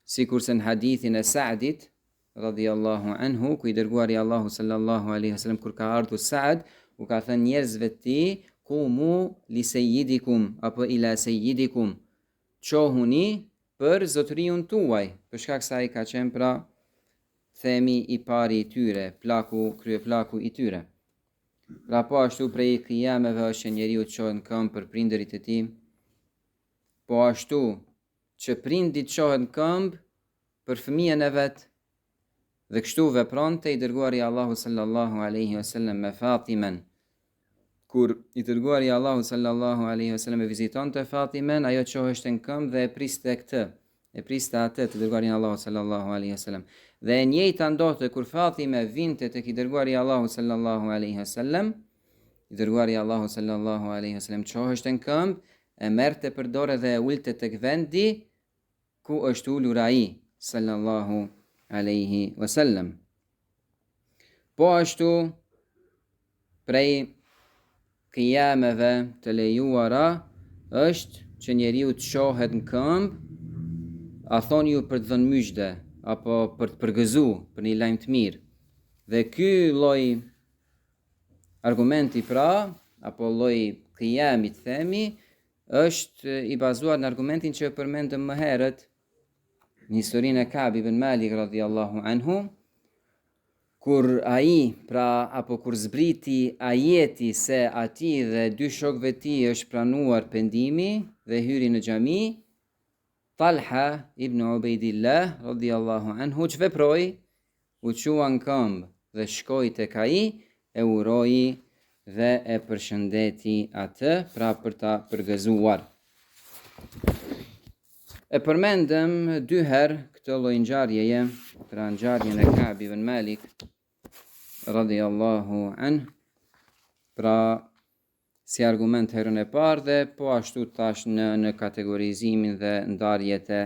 sikurse në hadithin e Sa'dit radhiyallahu anhu, ku I dërguari Allahu sallallahu alaihi wasallam kur ka ardhur Sa'd, u ka thënë njerëzve të tij, qumu li sayyidikum apo ila sayyidikum, qohuni për zotëriun tuaj, për shkak se ai ka qenë pra themi I pari I tyre, kryeplaku I tyre. Pra po ashtu prej qiyameve është që njeriu të qohet në këmbë për prindërit e tij, po ashtu që prindi të qohet në këmbë për fëmijën e vet, dhe kështu vepronte I dërguari Allahu sallallahu alaihi wasallam me Fatimen. Kur I dërguari Allahu sallallahu alaihi wasallam e vizitonte Fatimen, ajo qoheshte në këmbë dhe e priste atë të dërguarin Allahu sallallahu alaihi wasallam. Dhe e njëjta ndodhte kur Fatime vinte tek I dërguari Allahu sallallahu alaihi wasallam, I dërguari Allahu sallallahu alaihi wasallam qoheshte në këmbë, e merrte për dorë dhe e ulte tek vendi ku është ulur ai sallallahu alaihi wasallam. Po ashtu prej qiyameve të lejuara është që njeriu të qohet në këmbë, a thoni ju për të dhënë myshde apo për të përgëzu për një lajm të mirë. Dhe ky lloj argumenti pra, apo lloj qiyami të themi, është I bazuar në argumentin që përmendëm më herët në historinë e Ka'b ibn Malik radhiyallahu anhu, kur ai kur zbriti ajeti se ati dhe dy shokëve të tij është pranuar pendimi dhe hyri në xhami, Talha ibn Ubaidillah radhiyallahu anhu çveproi, u qua në këmbë dhe shkoi tek ai, e uroi dhe e përshëndeti atë pra për ta përgëzuar. E përmendëm dy herë këtë lloj ngjarjeje, pra ngjarjen e Ka'b ibn Malik radhiyallahu anhu, pra si argument herën e parë dhe po ashtu tash në kategorizimin dhe ndarjet e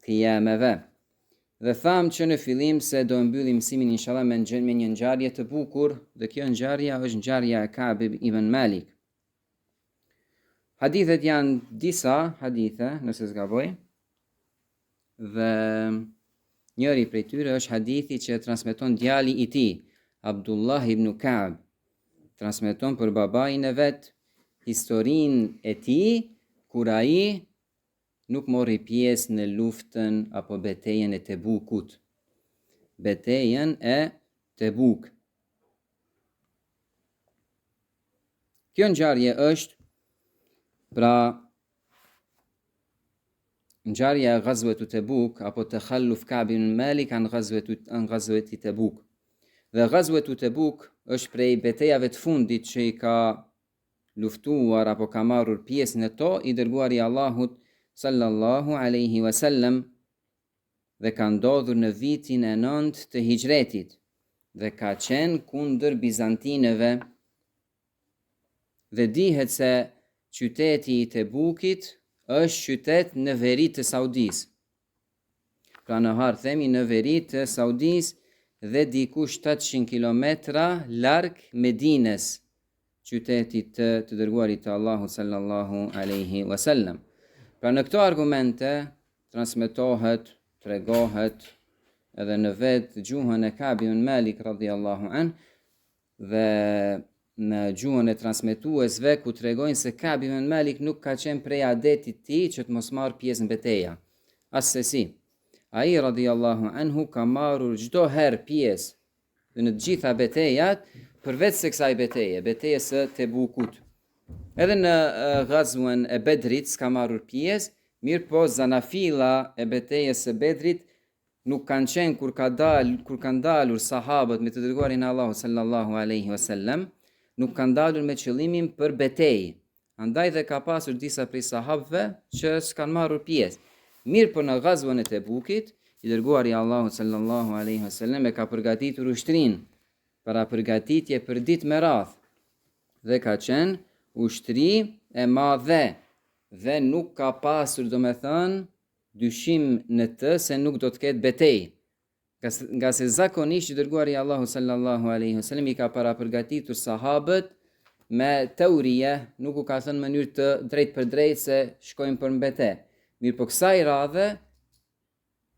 qiyameve. Dhe thamë që në fillim se do mbyllim mësimin inshallah me një ngjarje të bukur, dhe kjo ngjarje është ngjarja e Ka'b ibn Malik. Hadithet janë disa hadithe, nëse s'gaboj, dhe njëri prej tyre është hadithi që transmeton djali I tij, Abdullah ibn Ka'b, transmeton për babain e vet historinë e tij kur ai nuk mori pjesë në luftën apo betejën e Tebukut. Betejën e Tebuk. Kjo ngjarje është pra ngjarja e Ghazwet Tebuk apo takhalluf Ka'b ibn Malik an Ghazwet Tebuk. Dhe Ghazwet Tebuk është prej betejave të fundit që I ka luftuar apo ka marrur pjesë në to I dërguari Allahut sallallahu alaihi wasallam, dhe ka ndodhur në vitin e 9 të hijretit dhe ka qenë kundër bizantinëve, dhe dihet se qyteti I Tebukit është qytet në veri të Saudis. Pra në harë themi në veri të Saudis dhe diku 700 kilometra larg Medines, qytetit të dërguarit të Allahu sallallahu alaihi wasallam. Pra në këto argumente transmetohet, tregohet edhe në vetë gjuhën e Ka'b ibn Malik radhiyallahu anhu dhe në gjuhën e transmetuesve ku tregojnë se Ka'b ibn Malik nuk ka qenë prej adetit të tij që të mos marrë pjesë në beteja. Asesi, ai radhiyallahu anhu ka marrur çdo herë pjesë në të gjitha betejat përveç se kësaj betejes së Tebukut. Edhe në Ghazwen e Bedrit s'ka marrur pjesë, mirë po zanafila e betejës së Bedrit nuk kanë qenë kur kanë dalur sahabët me të dërguarin Allahu sallallahu alaihi wasallam, nuk kanë dalur me qëllimin për betejë. Andaj dhe ka pasur disa prej sahabëve që s'kanë marrur pjesë. Mirë po në Ghazwen e Tebukit, I dërguari Allahu sallallahu alaihi wasallam e ka përgatitur ushtrinë para përgatitje për ditë me radhë, dhe ka qenë ushtri e madhe dhe nuk ka pasur domethënë dyshim në të se nuk do të ketë betejë. Nga se zakonisht I dërguari Allahu sallallahu alaihi wasallam I ka para përgatitur sahabët me teorie, nuk u ka thënë në mënyrë të drejt për drejt se shkojnë për mbete. Mirë po kësaj radhe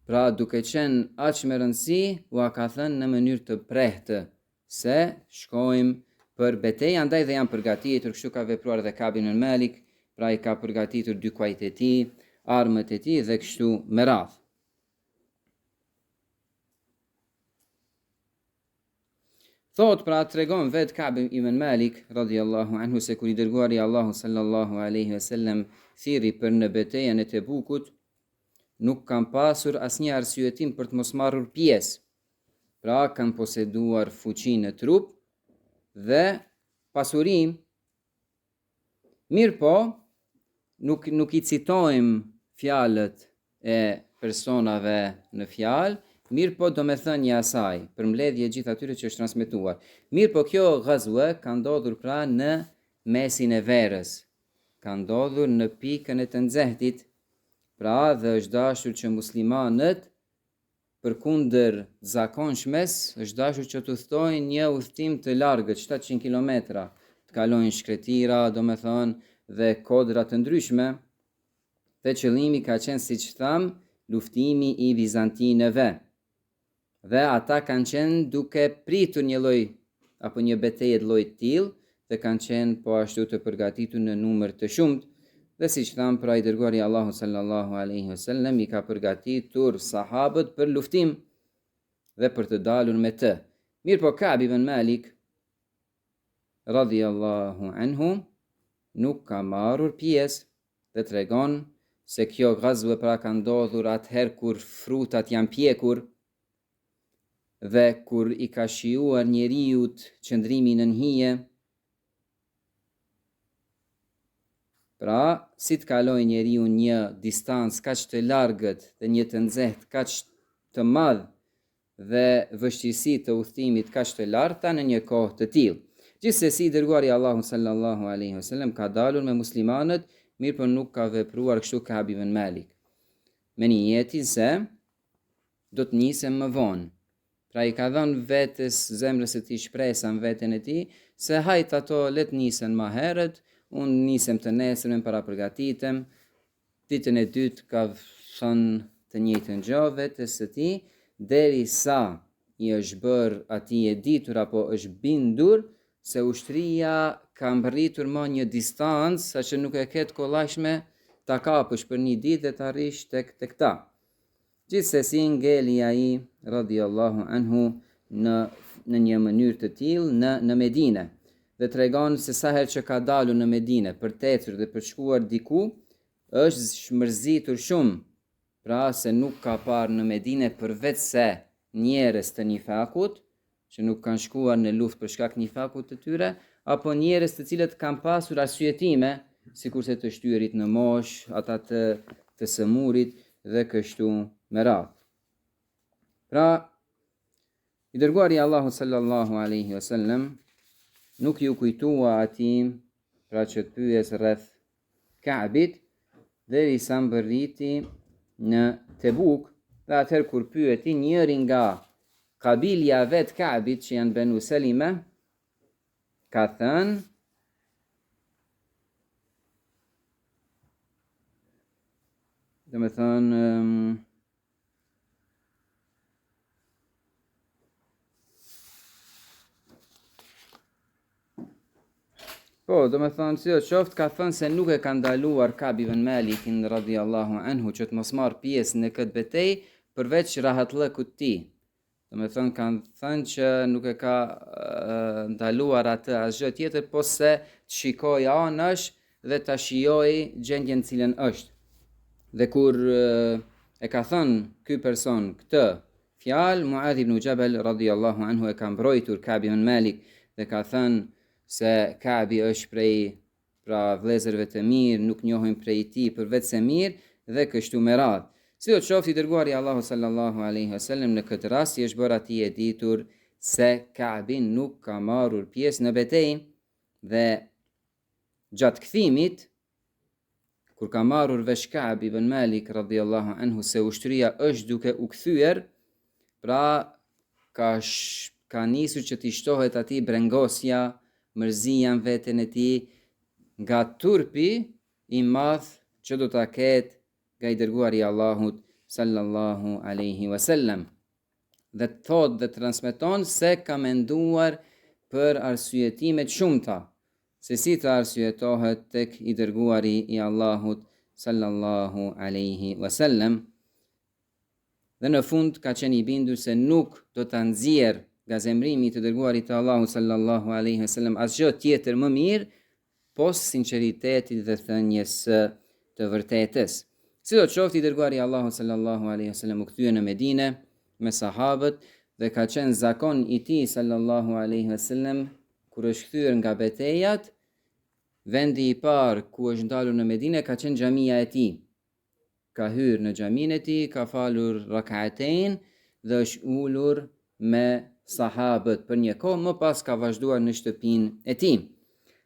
Pra duke qenë aq me rëndësi, ua ka thënë në mënyrë të prehtë se shkojmë për betejë, andaj dhe janë përgatitur, kështu ka vepruar dhe Ka'b ibn Malik, pra i ka përgatitur dy kuajt e tij, armët e tij dhe kështu me radhë. Thot, pra tregon vetë Ka'b ibn Malik radhiyallahu anhu se kur i dërguari Allahu sallallahu alaihi wasallam thirri për në betejën e Tebukut, nuk kam pasur asnjë arsyetim për të mos marrur pjesë. Pra kanë poseduar fuqi në trup dhe pasurim. Mirë po, nuk i citojmë fjalët e personave në fjalë, mirë po do me thënje asaj, për mbledhje gjithë atyre që është transmetuar. Mirë po kjo gazue ka ndodhur pra në mesin e verës, ka ndodhur në pikën e të nxehtit, pra dhe është dashur që muslimanët përkundër zakonshmes, është dashur që të udhtojnë një udhtim të largët, 700 kilometra, të kalojnë shkretira, do me thonë, dhe kodra të ndryshme, dhe qëllimi ka qenë, si që thamë, luftimi i bizantinëve. Dhe ata kanë qenë duke pritur një lloj apo një betejë të llojit tillë dhe kanë qenë po ashtu të përgatitur në numër të shumtë. Dhe siç tham, pra i dërguari Allahu sallallahu alaihi wasallam i ka përgatitur sahabët për luftim dhe për të dalur me të. Mirë po Ka'b ibn Malik radhiyallahu anhu nuk ka marrur pjesë dhe tregon se kjo gazve pra ka ndodhur atëherë kur frutat janë pjekur dhe kur i ka shijuar njeriut qëndrimin në hije. Pra, si të kaloj njeriu një distancë kaq të largët dhe një të nxehtë kaq të madh dhe vështirësi të udhëtimit kaq të larta në një kohë të tillë. Gjithsesi dërguari Allahu sallallahu alaihi wasallam ka dalur me muslimanët, mirë po nuk ka vepruar kështu Ka'b ibn Malik. Me niyetin se do të nisem më vonë. Pra i ka dhënë vetes zemrës së tij shpresën veten e tij se hajt ato le të nisen më herët, unë nisem të nesërmen para përgatitem. Ditën e dytë ka thënë të njëjtën gjë vetes së tij, derisa i është bërë atij e ditur apo është bindur se ushtria ka mbërritur më një distancë sa që nuk e ketë kollajshme ta kapësh për një ditë dhe të arrish tek ta. Gjithsesi ngeli ai radhiyallahu anhu në një mënyrë të tillë në Medinë dhe tregon se sa herë që ka dalur në Medinë për të ecur dhe për shkuar diku është shmërzitur shumë, pra se nuk ka parë në Medinë përveç se njerëz të nifakut që nuk kanë shkuar në luftë për shkak nifakut të tyre, apo njerëz të cilët kanë pasur arsyetime, sikurse të shtyerit në moshë, ata të sëmurit dhe kështu me radhë. Pra, i dërguari Allahu sallallahu alaihi wasallam nuk ju kujtua atij pra që të pyes rreth Ka'bit derisa mbërriti në Tebuk, dhe atëherë kur pyeti njëri nga kabilja vet Ka'bit që janë Banu Salima, ka thënë do me thënë do me thënë si o qoftë, ka thënë se nuk e ka ndaluar Ka'b ibn Malikin radhiyallahu anhu që të mos marrë pjesë në këtë betejë përveç rahatlëkut të tij. Do me thënë kanë thënë që nuk e ka ndaluar atë asgjë tjetër, po se të shikoj anash dhe ta shijoj gjendjen në cilën është. Dhe kur e ka thënë ky person këtë fjalë, Muadh ibn Jabal radhiyallahu anhu e ka mbrojtur Ka'b ibn Malik dhe ka thënë se Ka'bi është prej pra vëllezërve të mirë, nuk njohin prej tij përveç se mirë dhe kështu me radhë. Si do të qoftë, i dërguari Allahu sallallahu alaihi wasallam në këtë rast i është bërë atij e ditur se Ka'bi nuk ka marrur pjesë në betejë dhe gjatë kthimit kur ka marrur vesh Ka'b ibn Malik radhiyallahu anhu se ushtria është duke u kthyer, pra ka nisur që t'i shtohet atij brengosja, mërzia në veten e tij nga turpi i madh që do ta ketë nga i dërguari i Allahut sallallahu alaihi wasallam. Dhe thot dhe transmeton se ka menduar për arsyetimet shumëta, se si të arsyetohet tek i dërguari i Allahut sallallahu alaihi wasallam. Dhe në fund ka qenë i bindur se nuk do ta nxjerr nga zemrimi të dërguarit të Allahut sallallahu alaihi wasallam asgjë tjetër më mirë pos sinqeritetit dhe thënies të vërtetës. Sidoqoftë i dërguari i Allahut sallallahu alaihi wasallam u kthye në Medinë me sahabët dhe ka qenë zakon i tij sallallahu alaihi wasallam kur është kthyer nga betejat, vendi i parë ku është ndalur në Medinë ka qenë xhamia e tij. Ka hyrë në xhamin e tij, ka falur rak'atein dhe është ulur me sahabët për një kohë, më pas ka vazhduar në shtëpinë e tij.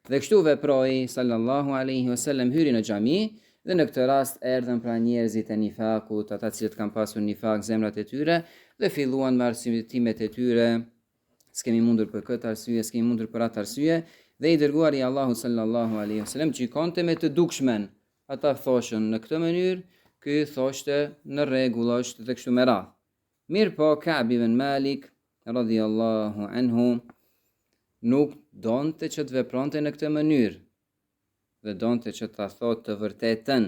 Dhe kështu veproi sallallahu alaihi wasallam, hyri në xhami dhe në këtë rast erdhën pra njerëzit e nifakut, ata cilët kanë pasur nifak zemrat e tyre dhe filluan me arsyetimet e tyre, s'kemi mundur për këtë arsye, s'kemi mundur për atë arsye, dhe i dërguari i Allahut sallallahu alaihi wasallam gjykonte me të dukshmen. Ata thoshën në këtë mënyrë, ky thoshte në rregull është dhe kështu me radhë. Mirë po, Ka'b ibn Malik radhiyallahu anhu nuk donte që të vepronte në këtë mënyrë dhe donte që ta thotë të vërtetën.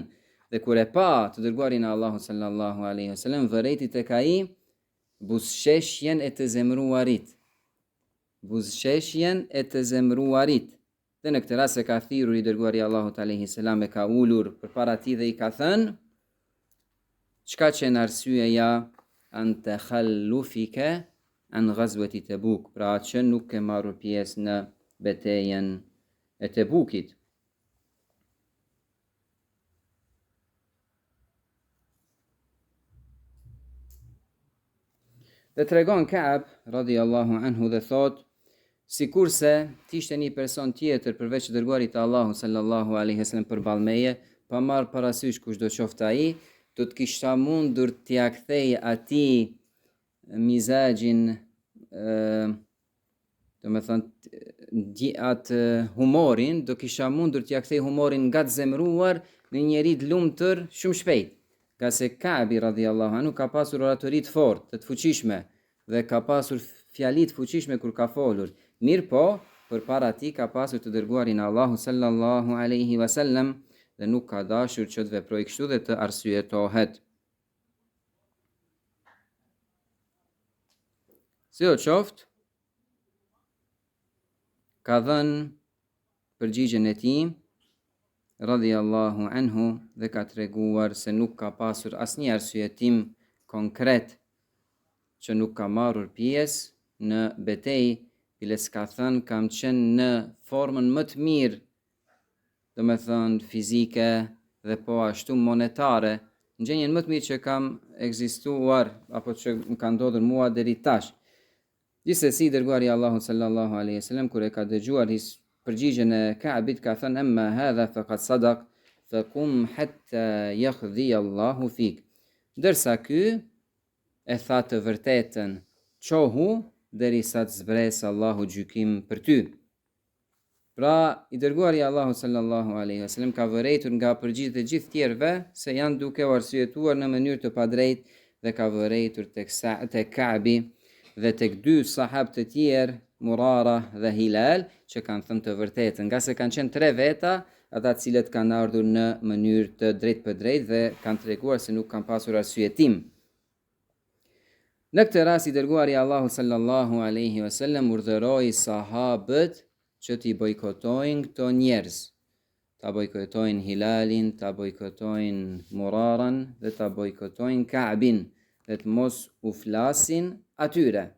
Dhe kur e pa të dërguarin e Allahut sallallahu alaihi wasallam, vërejti tek ai buzëqeshjen e të zemruarit. Buzëqeshjen e të zemruarit. Dhe në këtë rast e ka thirrur i dërguari i Allahut alaihi salam, e ka ulur përpara tij dhe i ka thënë: çka qenë arsyeja an takhallufika an ghazwati Tabuk, pra që nuk ke marrur pjesë në betejën e Tabukit. Dhe tregon Ka'b radhiyallahu anhu dhe thot, sikurse t'ishte një person tjetër përveç dërguarit të Allahut sallallahu alaihi wasallam përballë meje, pa marrë parasysh kush do qoftë ai, do të kisha mundur t'ia kthej atij mizaxhin, do me thënë atë humorin, do kisha mundur t'ia kthej humorin nga të zemruar në njeri të lumtur shumë shpejt. Ka se Ka'bi radhiyallahu anhu ka pasur oratori të fortë, të fuqishme dhe ka pasur fjali të fuqishme kur ka folur. Mirë po, përpara tij ka pasur të dërguarin e Allahut sallallahu alaihi wasallam dhe nuk ka dashur që të veprojë kështu dhe të arsyetohet. Sidoqoftë, ka dhënë përgjigjen e tij radhiyallahu anhu dhe ka treguar se nuk ka pasur asnjë arsyetim konkret që nuk ka marrur pjesë në betejë, biles ka thënë kam qenë në formën më të mirë, do me thënë fizike dhe po ashtu monetare, në gjendjen më të mirë që kam ekzistuar apo që më ka ndodhur mua deri tash. Gjithsesi dërguari i Allahut sallallahu alaihi wasallam kur e ka dëgjuar përgjigjen e Ka'bit ka thënë amma hadha faqad sadaq faqum hatta yakhdhi Allahu fik. Ndërsa ky e tha të vërtetën, qohu derisa të zbresë Allahu gjykim për ty. Pra, i dërguari i Allahut sallallahu alaihi wasallam ka vërejtur nga përgjigjet e gjithë tjerëve se janë duke u arsyetuar në mënyrë të padrejtë dhe ka vërejtur tek Ka'bi dhe tek dy sahabë të tjerë, Murara dhe Hilal, që kanë thënë të vërtetën, nga se kanë qenë 3 veta, ata cilët kanë ardhur në mënyrë të drejtë për drejtë dhe kanë treguar se nuk kanë pasur arsyetim. Në këtë rast i dërguari i Allahut sallallahu alaihi wasallam urdhëroi sahabët që t'i bojkotojnë këto njerëz. Ta bojkotojnë Hilalin, ta bojkotojnë Muraran dhe ta bojkotojnë Ka'bin dhe të mos u flasin atyre.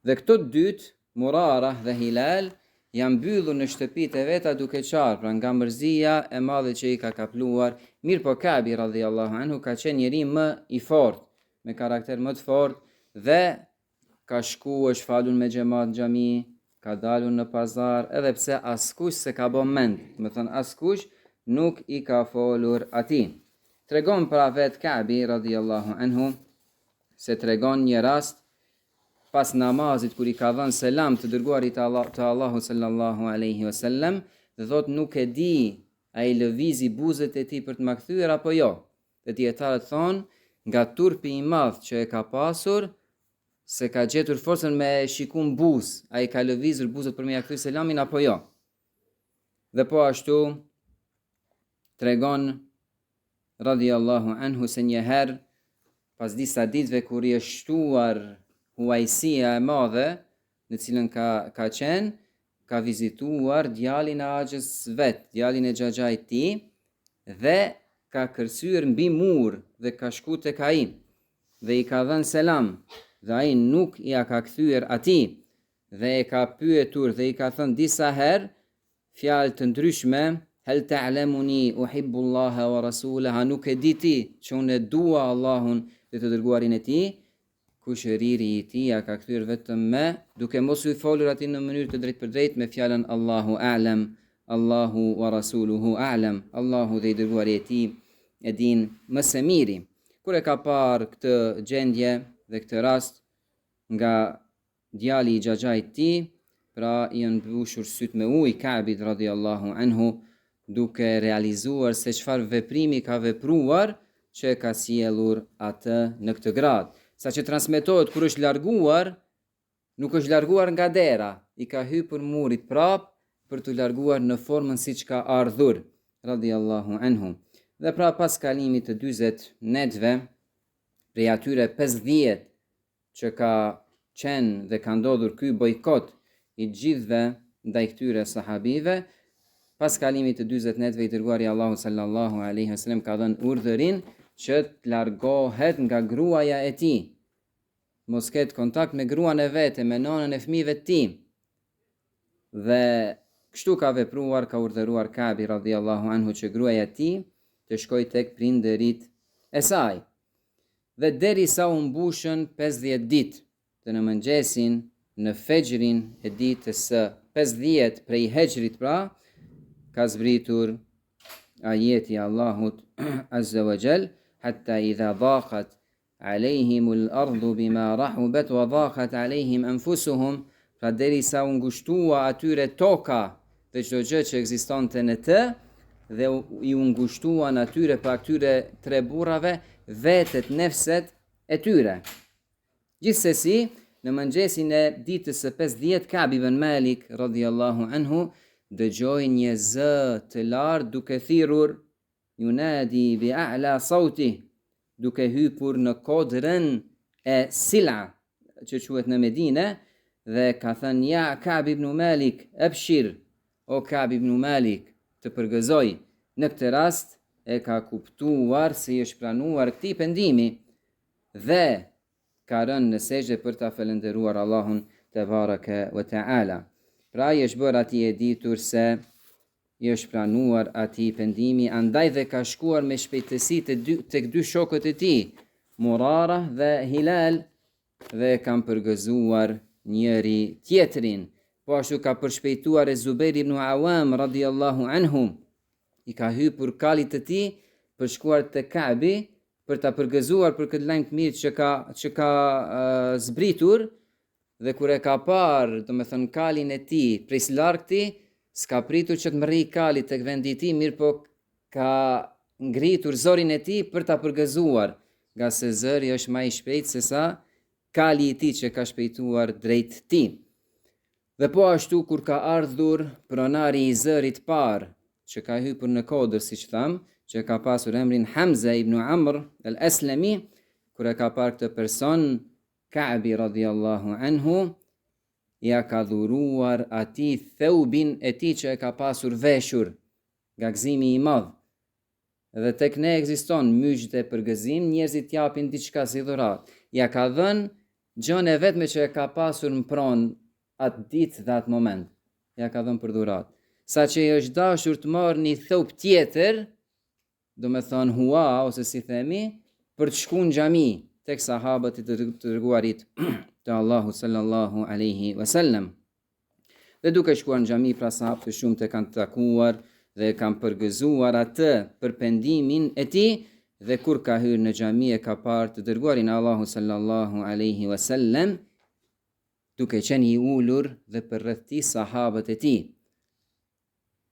Dhe këto dytë, Murara dhe Hilal, janë mbyllur në shtëpitë e veta duke qarë, pra nga mërzia e madhe që i ka kapluar. Mirë po Ka'bi radhiyallahu anhu ka qenë njeri më i fortë, me karakter më të fortë dhe ka shku, është falur me xhamat në xhami, ka dalur në pazar, edhe pse askush se ka bën mend, më thënë askush nuk i ka folur atij. Tregon pra vetë Ka'bi radhiyallahu anhu se tregon një rast pas namazit kur i ka dhënë selam të dërguarit të Allahut sallallahu alaihi wasallam, dhe thot nuk e di a i lëvizi buzët e tij për të ma kthyer apo jo? Dhe dietarët thonë, nga turpi i madh që e ka pasur, se ka gjetur forcën me shikun buzë, a i ka lëvizur buzët për me ja kthy selamin apo jo? Dhe po ashtu tregon radiallahu anhu se njëherë, pas disa ditëve kur i është shtuar huajsia e madhe, në cilën ka qenë, ka vizituar djalin e axhës vet, djalin e xhaxhait tij, dhe ka kërcyer mbi mur dhe ka shku tek ai dhe i ka dhënë selam, dhe ai nuk ja ka kthyer atij dhe e ka pyetur dhe i ka thënë disa herë fjalë të ndryshme, hel ta'lamuni uhibbullaha wa rasulaha, nuk e di ti që unë e dua Allahun dhe të dërguarin e tij? Kushëriri i tij ja ka kthyer vetëm me, duke mos u folur atij në mënyrë të drejtë me fjalën Allahu a'lam, Allahu wa rasuluhu a'lam, Allahu dhe i dërguari i tij e din më së miri. Kur e ka parë këtë gjendje dhe këtë rast nga djali i xhaxhait tij, pra i mbushur syt me ujë Ka'bit radiallahu anhu, duke realizuar se çfarë veprimi ka vepruar që ka sjellur atë në këtë grad. Sa që transmetohet kur është larguar, nuk është larguar nga dera, i ka hypur murit prap për të larguar në formën siç ka ardhur, radiallahu anhu. Dhe pra pas kalimit të 40 netëve, prej atyre 50 që ka qenë dhe ka ndodhur ky bojkot i gjithëve ndaj këtyre sahabive, pas kalimit të 40 netëve i dërguari Allahu sallallahu alaihi wasallam ka dhënë urdhërin që të largohet nga gruaja e tij, mos ketë kontakt me gruan e vete, me nonën e fëmijëve të tij. Dhe kështu ka vepruar, ka urdhëruar Ka'bi radhiyallahu anhu që gruaja e tij të shkojë tek prindërit e saj. Dhe derisa u mbushën 50 ditë, dhe në mëngjesin, në fexhrin e ditës së 50 prej hexhrit pra, ka zbritur ajeti Allahut azza wa jall, hatta idha dhaqat alejhim al-ardu bima rahubat wa dhaqat alejhim anfusuhum, pra derisa u ngushtua atyre toka dhe çdo gjë që ekzistonte në të, dhe i u ngushtuan atyre pa atyre tre burrave vetet nefset e tyre. Gjithsesi, në mëngjesin e ditës së 50, Ka'b ibn Malik radhiyallahu anhu dëgjoi një zë të lartë duke thirrur, yunadi bi a'la sauti, duke hypur në kodrën e Sila, që quhet në Medinë, dhe ka thënë, ja Ka'b ibn Malik, abshir, o Ka'b ibn Malik, të përgëzoj. Në këtë rast e ka kuptuar se i është pranuar këtij pendimi dhe ka rënë në sejdë për ta falendëruar Allahun te baraka wa taala. Pra i është bërë atij e ditur se i është pranuar atij pendimi, andaj dhe ka shkuar me shpejtësi tek dy shokët e tij, Murara dhe Hilal, dhe kanë përgëzuar njëri tjetrin. Po ashtu ka përshpejtuar e Zubair ibn Awam radhiyallahu anhu, i ka hypur kalit të tij për shkuar te Ka'bi për ta përgëzuar për këtë lajm të mirë që ka zbritur, dhe kur e ka parë, domethënë kalin e tij prej largti, s'ka pritur që të mrri kali tek vendi i tij, mirë po ka ngritur zorin e tij për ta përgëzuar, nga se zëri është më i shpejtë se sa kali i tij që ka shpejtuar drejt tij. Dhe po ashtu kur ka ardhur pronari i zërit parë, që ka hypur në kodër, siç tham, që ka pasur emrin Hamza ibn Amr al-Aslami, kur e ka parë këtë person, Ka'bi radhiyallahu anhu ja ka dhuruar atij thëubin e tij që e ka pasur veshur, nga gëzimi i madh. Dhe tek ne ekziston myqte për gëzim, njerëzit japin diçka si dhuratë. Ja ka dhënë gjën e vetme që e ka pasur në pronë atë ditë dhe atë moment. Ja ka dhënë për dhuratë. Sa që i është dashur të marrë një thëub tjetër, do me thonë hua, ose si themi, për të shku në xhami tek sahabët të dërguarit të Allahu sallallahu alaihi wasallam. Dhe duke shkuar në xhami, pra sahabët të shumë të kanë takuar dhe kanë përgëzuar atë për pendimin e tij, dhe kur ka hyrë në xhami e ka parë të dërguarin Allahu sallallahu alaihi wasallam duke qenë i ulur dhe për rreth tij sahabët e tij.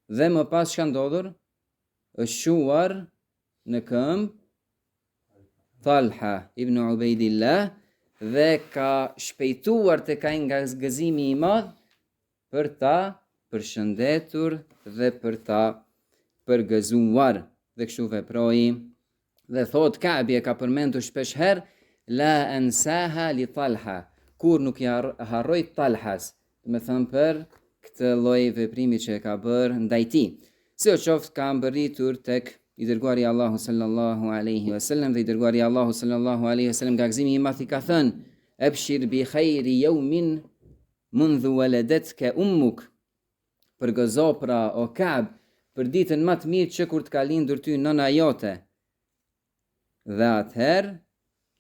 Dhe më pas çka ndodhur? është shuar në këmbë Talha ibn Ubaidillah dhe ka shpejtuar të ka nga gëzimi i madh për ta përshëndetur dhe për ta përgëzuar. Dhe kështu veproi dhe thot Ka'bi e ka përmendur shpesh herë la ansaha li Talha, kur nuk ja harroj Talhas, me thënë për këtë lloj veprimi që e ka bërë ndaj tij. Si o qoftë ka mbërritur tek i dërguari Allahu sallallahu alaihi wasallam dhe i dërguari Allahu sallallahu alaihi wasallam nga gëzimi i madh i ka thënë abshir bi khairi yawmin mundhu waladatka ummuk, përgëzo pra o Ka'b për ditën më të mirë që kur të ka lindur ty nëna jote. Dhe atëherë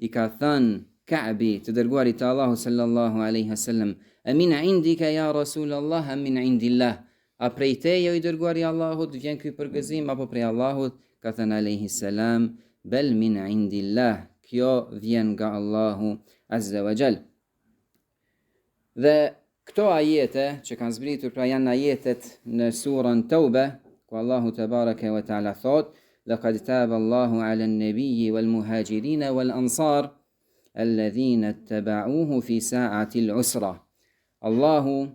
i ka thënë Ka'bi të dërguarit të Allahu sallallahu alaihi wasallam amin indika ya Rasulullah am min indillah, a prej teje o i dërguari Allahut vjen ky përgëzim apo prej Allahut? Ka thënë alaihi salam bel min indillah, kjo vjen nga Allahu azza wa jall. Dhe këto ajete që kanë zbritur pra janë ajetet në surën Tauba ku Allahu tebaraka wa taala thot laqad taba Allahu ala an-nabiyyi wal muhajirin wal ansar alladhina ittaba'uhu fi sa'ati al-usra. Allahu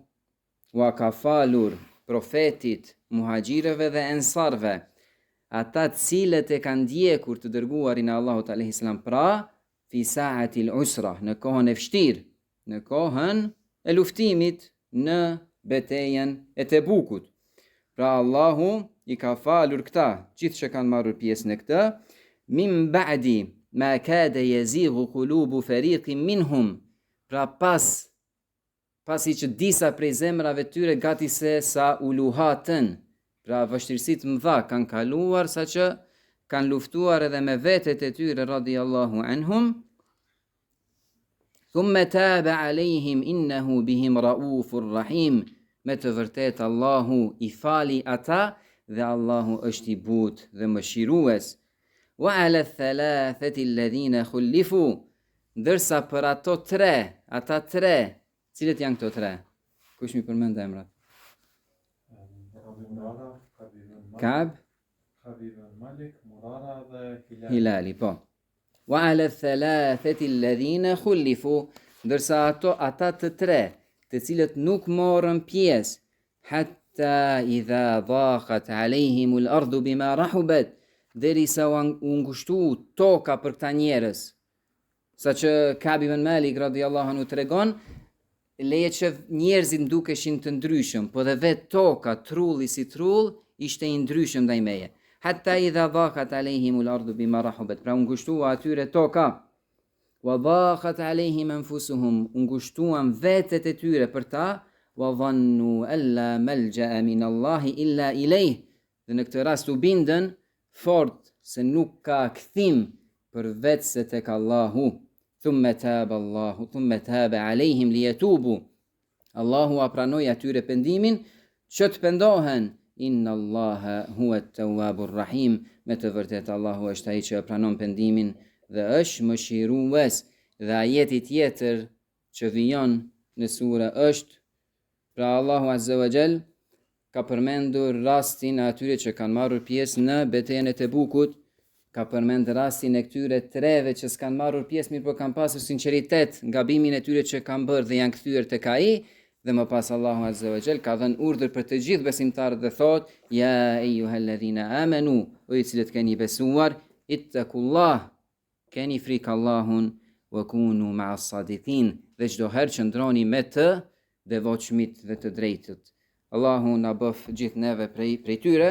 wa ka falur profetit, muhajirëve dhe ensarve, ata të cilët e kanë ndjekur të dërguarin e Allahut alayhi salam, pra fi sa'ati al-usra, në kohën e vështirë, në kohën e luftimit në betejën e Tebukut. Pra Allahu i ka falur këta, gjithë që kanë marrur pjesë në këtë, min ba'di ma kada yazighu qulubu fariqin minhum, pra pasi që disa prej zemrave tyre gati se sa u luhatën, pra vështirësit mëdha kanë kaluar sa që kanë luftuar edhe me vetet e tyre radiyallahu anhum. Thumma taba alejhim innehu bihim raufur rahim, me të vërtet Allahu i fali ata dhe Allahu është i butë dhe mëshirues. Wa ala thalathati alladhina khullifu, ndërsa për ato tre, ata tre, cilët janë këto tre? Kush mi përmend emrat? Ka'b, Malik, Murara dhe Hilali, po. Wa ala thalathati alladhina khullifu, ndërsa ata të tre, të cilët nuk morën pjesë, hatta idha dhaqat alejhim al-ardu bima rahubat, derisa u ngushtu toka për këta njerëz. Sa që Ka'b ibn Malik radiyallahu anhu tregon, leje që njerëzit dukeshin të ndryshëm, po dhe vetë toka, trulli si trull, ishte i ndryshëm ndaj meje. Hatta idha dhaqat alejhim al-ardu bima rahubat, pra u ngushtua atyre toka. Wa dhaqat alejhim anfusuhum, u ngushtuan vetet e tyre për ta, wa dhannu alla malja'a min Allahi illa ilejh, dhe në këtë rast u bindën fort se nuk ka kthim për vetë se tek Allahu. Thumma taba alejhim liyatubu, Allahu a pranoi atyre pendimin që të pendohen. Inna Allaha huwa at-tawwabur rahim, me të vërtet Allahu është ai që pranon pendimin dhe është mëshirues. Dhe ajeti tjetër që vijon në sura është, pra Allahu azza wa jall ka përmendur rastin e atyre që kanë marrur pjesë në betejën e Tebukut, ka përmendur rastin e këtyre treve që s'kanë marrur pjesë, mirë po kanë pasur sinqeritet nga gabimin e tyre që kanë bërë dhe janë kthyer tek ai. Dhe më pas Allahu azza wa jall ka dhënë urdhër për të gjithë besimtarët dhe thot ja eyyuhalladhina amanu, o i cilët keni besuar, ittaqullah, keni frikë Allahun, wa kunu ma'as sadiqin, dhe çdo herë qëndroni me të devotshmit dhe të drejtët. Allahu na bëf gjithë neve prej tyre,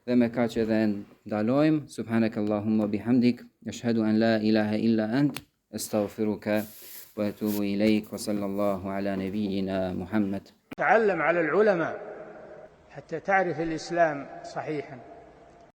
dhe me kaq edhe ndalojmë. Subhanakallahumma bihamdik, ashhadu an la ilaha illa ant, astaghfiruka وأتوب إليك وصلى الله على نبينا محمد. تعلم على العلماء حتى تعرف الإسلام صحيحا.